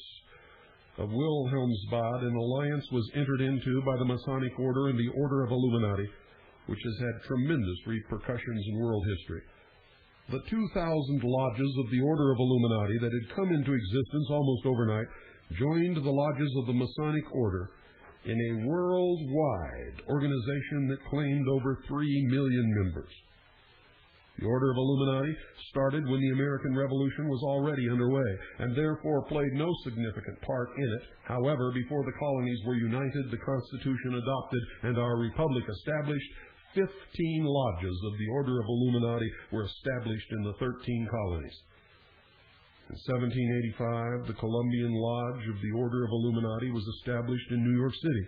of Wilhelmsbad, an alliance was entered into by the Masonic Order and the Order of Illuminati, which has had tremendous repercussions in world history. The 2,000 lodges of the Order of Illuminati that had come into existence almost overnight joined the lodges of the Masonic Order in a worldwide organization that claimed over 3 million members. The Order of Illuminati started when the American Revolution was already underway, and therefore played no significant part in it. However, before the colonies were united, the Constitution adopted, and our Republic established, 15 lodges of the Order of Illuminati were established in the 13 colonies. In 1785, the Columbian Lodge of the Order of Illuminati was established in New York City.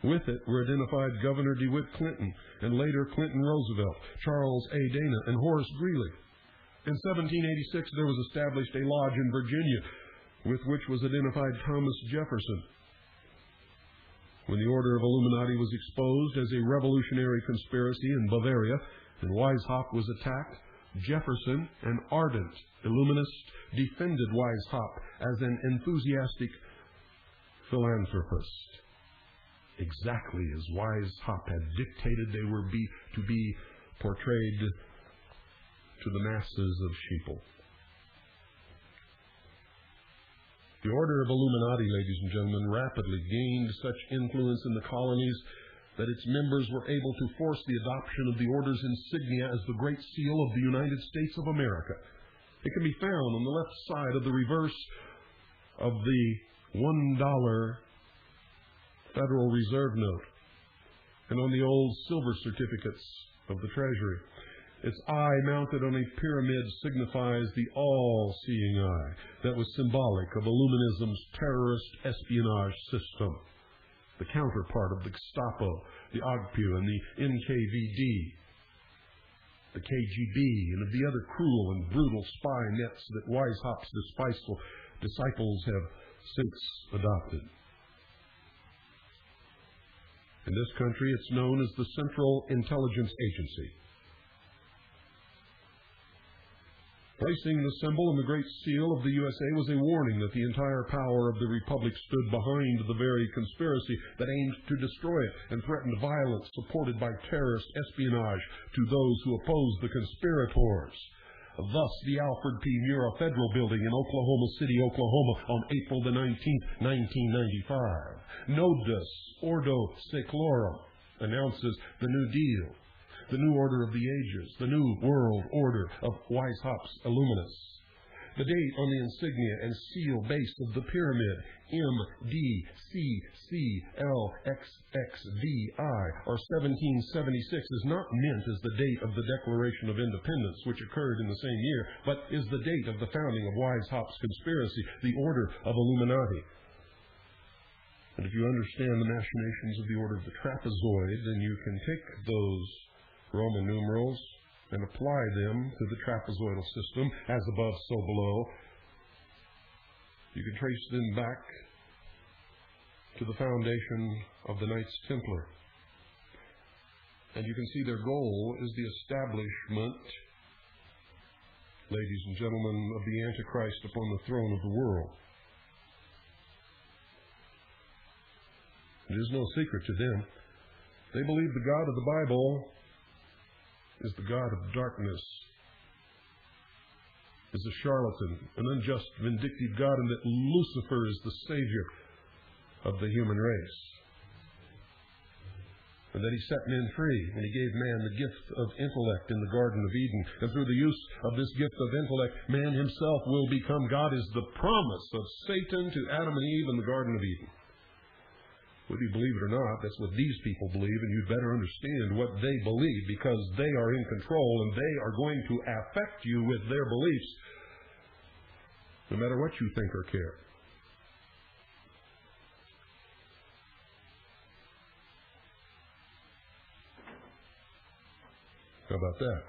With it were identified Governor DeWitt Clinton and later Clinton Roosevelt, Charles A. Dana, and Horace Greeley. In 1786, there was established a lodge in Virginia with which was identified Thomas Jefferson. When the Order of Illuminati was exposed as a revolutionary conspiracy in Bavaria and Weishaupt was attacked, Jefferson, an ardent Illuminist, defended Weishaupt as an enthusiastic philanthropist, exactly as Weishaupt had dictated they were to be portrayed to the masses of sheeple. The Order of Illuminati, ladies and gentlemen, rapidly gained such influence in the colonies that its members were able to force the adoption of the Order's insignia as the Great Seal of the United States of America. It can be found on the left side of the reverse of the $1 Federal Reserve note and on the old silver certificates of the Treasury. Its eye mounted on a pyramid signifies the all-seeing eye that was symbolic of Illuminism's terrorist espionage system, the counterpart of the Gestapo, the OGPU, and the NKVD, the KGB, and of the other cruel and brutal spy nets that Weishaupt's disciples have since adopted. In this country, it's known as the Central Intelligence Agency. Placing the symbol and the Great Seal of the USA was a warning that the entire power of the Republic stood behind the very conspiracy that aimed to destroy it and threatened violence supported by terrorist espionage to those who opposed the conspirators. Thus, the Alfred P. Murrah Federal Building in Oklahoma City, Oklahoma, on April the 19th, 1995. Nodus Ordo Seclorum announces the New Deal, the New Order of the Ages, the New World Order of Weishaupt's Illuminists. The date on the insignia and seal base of the pyramid, MDCCLXXVI, or 1776, is not meant as the date of the Declaration of Independence, which occurred in the same year, but is the date of the founding of Weishaupt's conspiracy, the Order of Illuminati. And if you understand the machinations of the Order of the Trapezoid, then you can take those Roman numerals and apply them to the trapezoidal system, as above, so below. You can trace them back to the foundation of the Knights Templar. And you can see their goal is the establishment, ladies and gentlemen, of the Antichrist upon the throne of the world. It is no secret to them. They believe the God of the Bible is the God of darkness, is a charlatan, an unjust, vindictive God, and that Lucifer is the savior of the human race. And that he set men free, and he gave man the gift of intellect in the Garden of Eden. And through the use of this gift of intellect, man himself will become God, is the promise of Satan to Adam and Eve in the Garden of Eden. Whether you believe it or not, that's what these people believe, and you'd better understand what they believe, because they are in control and they are going to affect you with their beliefs, no matter what you think or care. How about that?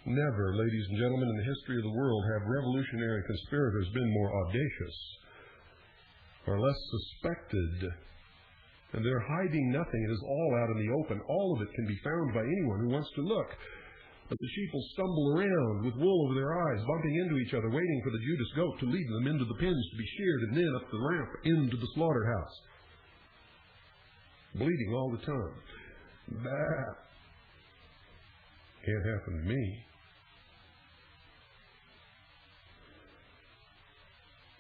Never, ladies and gentlemen, in the history of the world have revolutionary conspirators been more audacious or less suspected. And they're hiding nothing. It is all out in the open. All of it can be found by anyone who wants to look. But the sheep will stumble around with wool over their eyes, bumping into each other, waiting for the Judas goat to lead them into the pens to be sheared, and then up the ramp into the slaughterhouse. Bleeding all the time. That can't happen to me.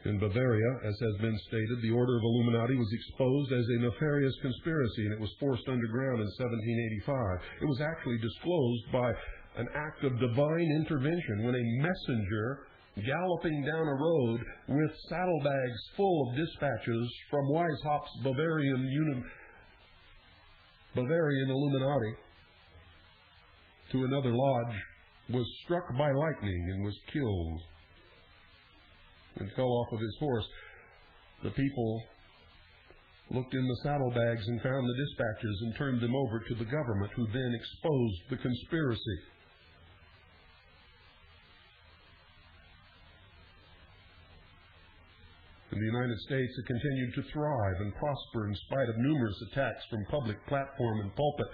In Bavaria, as has been stated, the Order of Illuminati was exposed as a nefarious conspiracy, and it was forced underground in 1785. It was actually disclosed by an act of divine intervention when a messenger galloping down a road with saddlebags full of dispatches from Weishaupt's Bavarian Illuminati to another lodge was struck by lightning and was killed and fell off of his horse. The people looked in the saddlebags and found the dispatches and turned them over to the government, who then exposed the conspiracy. In the United States, it continued to thrive and prosper in spite of numerous attacks from public platform and pulpit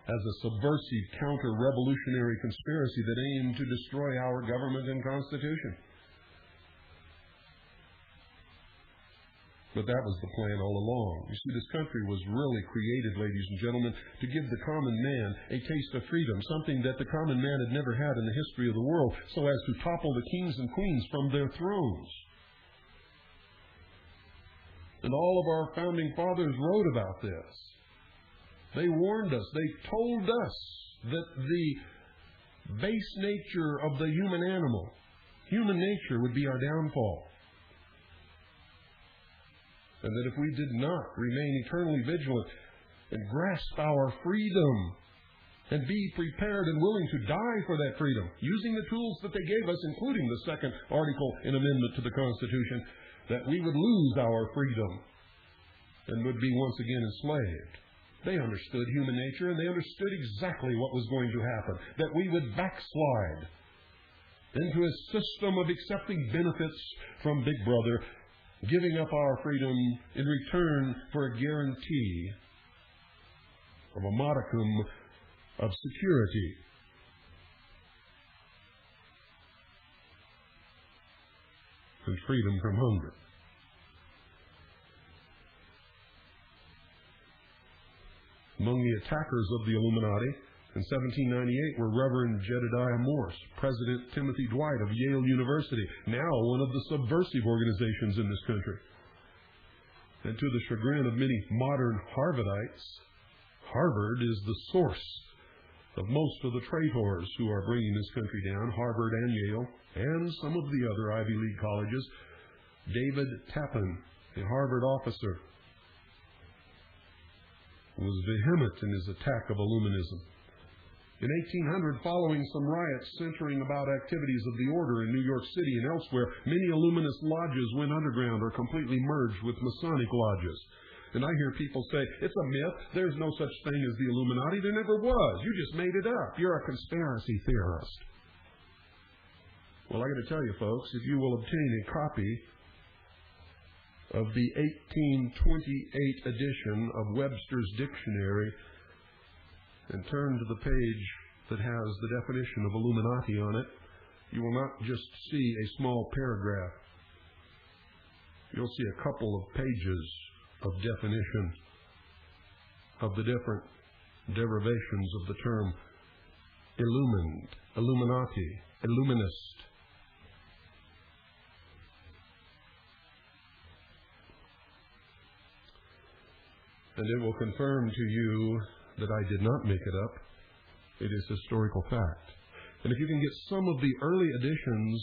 as a subversive counter-revolutionary conspiracy that aimed to destroy our government and Constitution. But that was the plan all along. You see, this country was really created, ladies and gentlemen, to give the common man a taste of freedom, something that the common man had never had in the history of the world, so as to topple the kings and queens from their thrones. And all of our founding fathers wrote about this. They warned us, they told us that the base nature of the human animal, human nature, would be our downfall. And that if we did not remain eternally vigilant and grasp our freedom and be prepared and willing to die for that freedom, using the tools that they gave us, including the second article and amendment to the Constitution, that we would lose our freedom and would be once again enslaved. They understood human nature, and they understood exactly what was going to happen, that we would backslide into a system of accepting benefits from Big Brother, giving up our freedom in return for a guarantee of a modicum of security. And freedom from hunger. Among the attackers of the Illuminati in 1798 were Reverend Jedediah Morse, President Timothy Dwight of Yale University, now one of the subversive organizations in this country. And to the chagrin of many modern Harvardites, Harvard is the source of most of the traitors who are bringing this country down, Harvard and Yale, and some of the other Ivy League colleges. David Tappan, a Harvard officer, was vehement in his attack of Illuminism. In 1800, following some riots centering about activities of the order in New York City and elsewhere, many Illuminist lodges went underground or completely merged with Masonic lodges. And I hear people say, it's a myth, there's no such thing as the Illuminati, there never was, you just made it up, you're a conspiracy theorist. Well, I got to tell you, folks, if you will obtain a copy of the 1828 edition of Webster's Dictionary and turn to the page that has the definition of Illuminati on it, you will not just see a small paragraph. You'll see a couple of pages of definition of the different derivations of the term illumined, Illuminati, illuminist. And it will confirm to you that I did not make it up. It is historical fact. And if you can get some of the early editions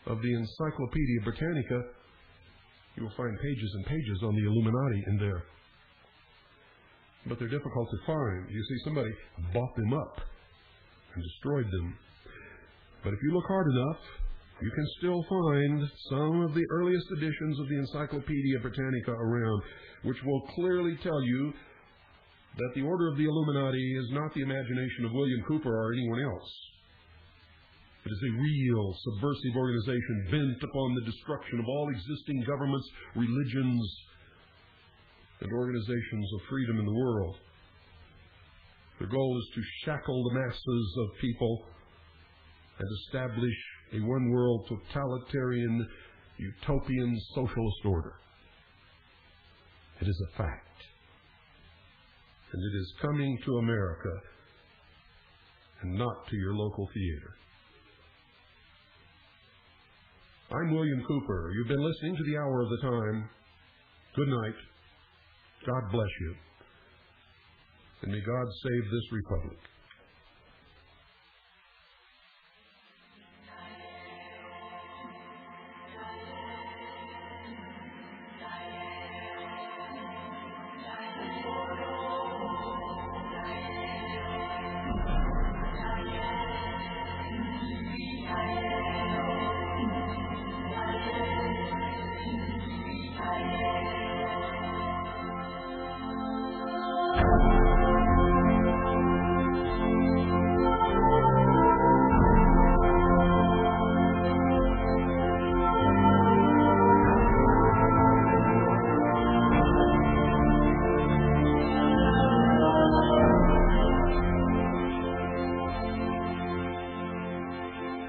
of the Encyclopedia Britannica, you will find pages and pages on the Illuminati in there. But they're difficult to find. You see, somebody bought them up and destroyed them. But if you look hard enough, you can still find some of the earliest editions of the Encyclopedia Britannica around, which will clearly tell you that the Order of the Illuminati is not the imagination of William Cooper or anyone else. It is a real subversive organization bent upon the destruction of all existing governments, religions, and organizations of freedom in the world. Their goal is to shackle the masses of people and establish a one-world totalitarian, utopian socialist order. It is a fact. And it is coming to America and not to your local theater. I'm William Cooper. You've been listening to the Hour of the Time. Good night. God bless you. And may God save this republic.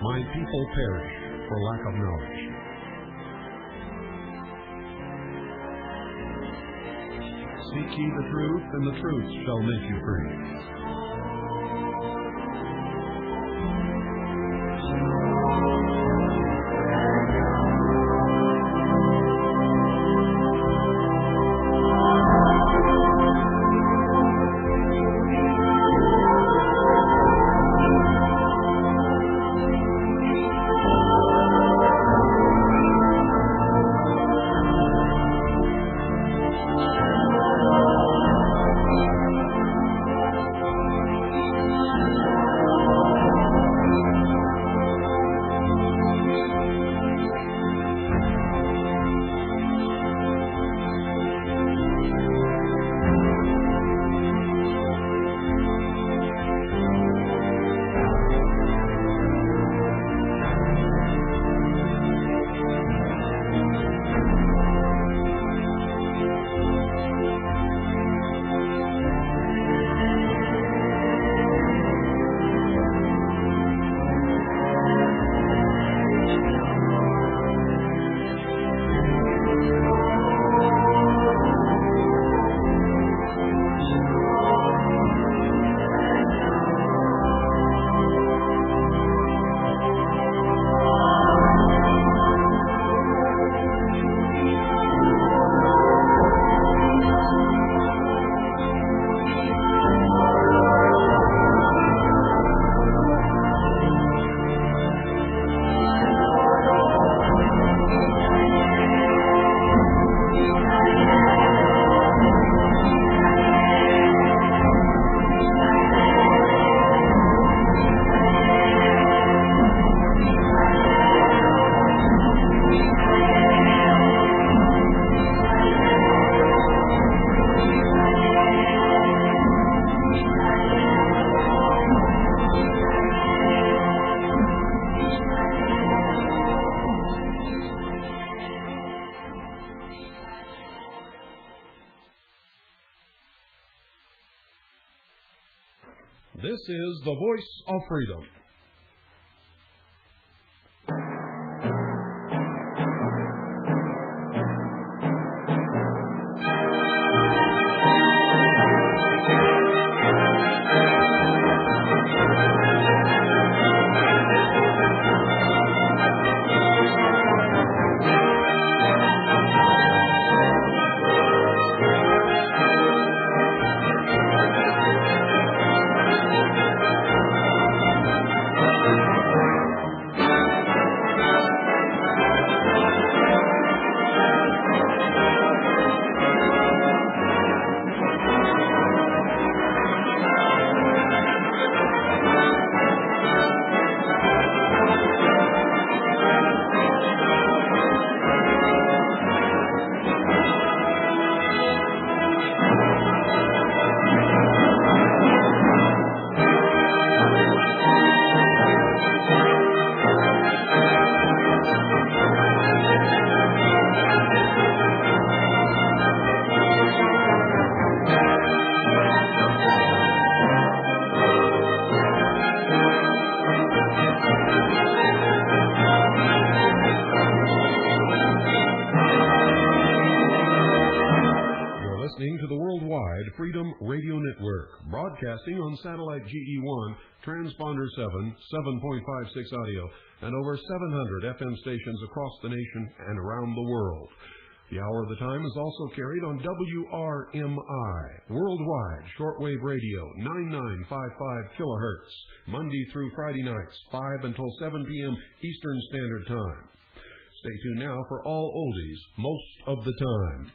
My people perish for lack of knowledge. Seek ye the truth, and the truth shall make you free. This is the voice of freedom. Freedom Radio Network, broadcasting on satellite GE1, transponder 7, 7.56 audio, and over 700 FM stations across the nation and around the world. The Hour of the Time is also carried on WRMI, worldwide shortwave radio, 9955 kilohertz, Monday through Friday nights, 5 until 7 p.m. Eastern Standard Time. Stay tuned now for all oldies most of the time.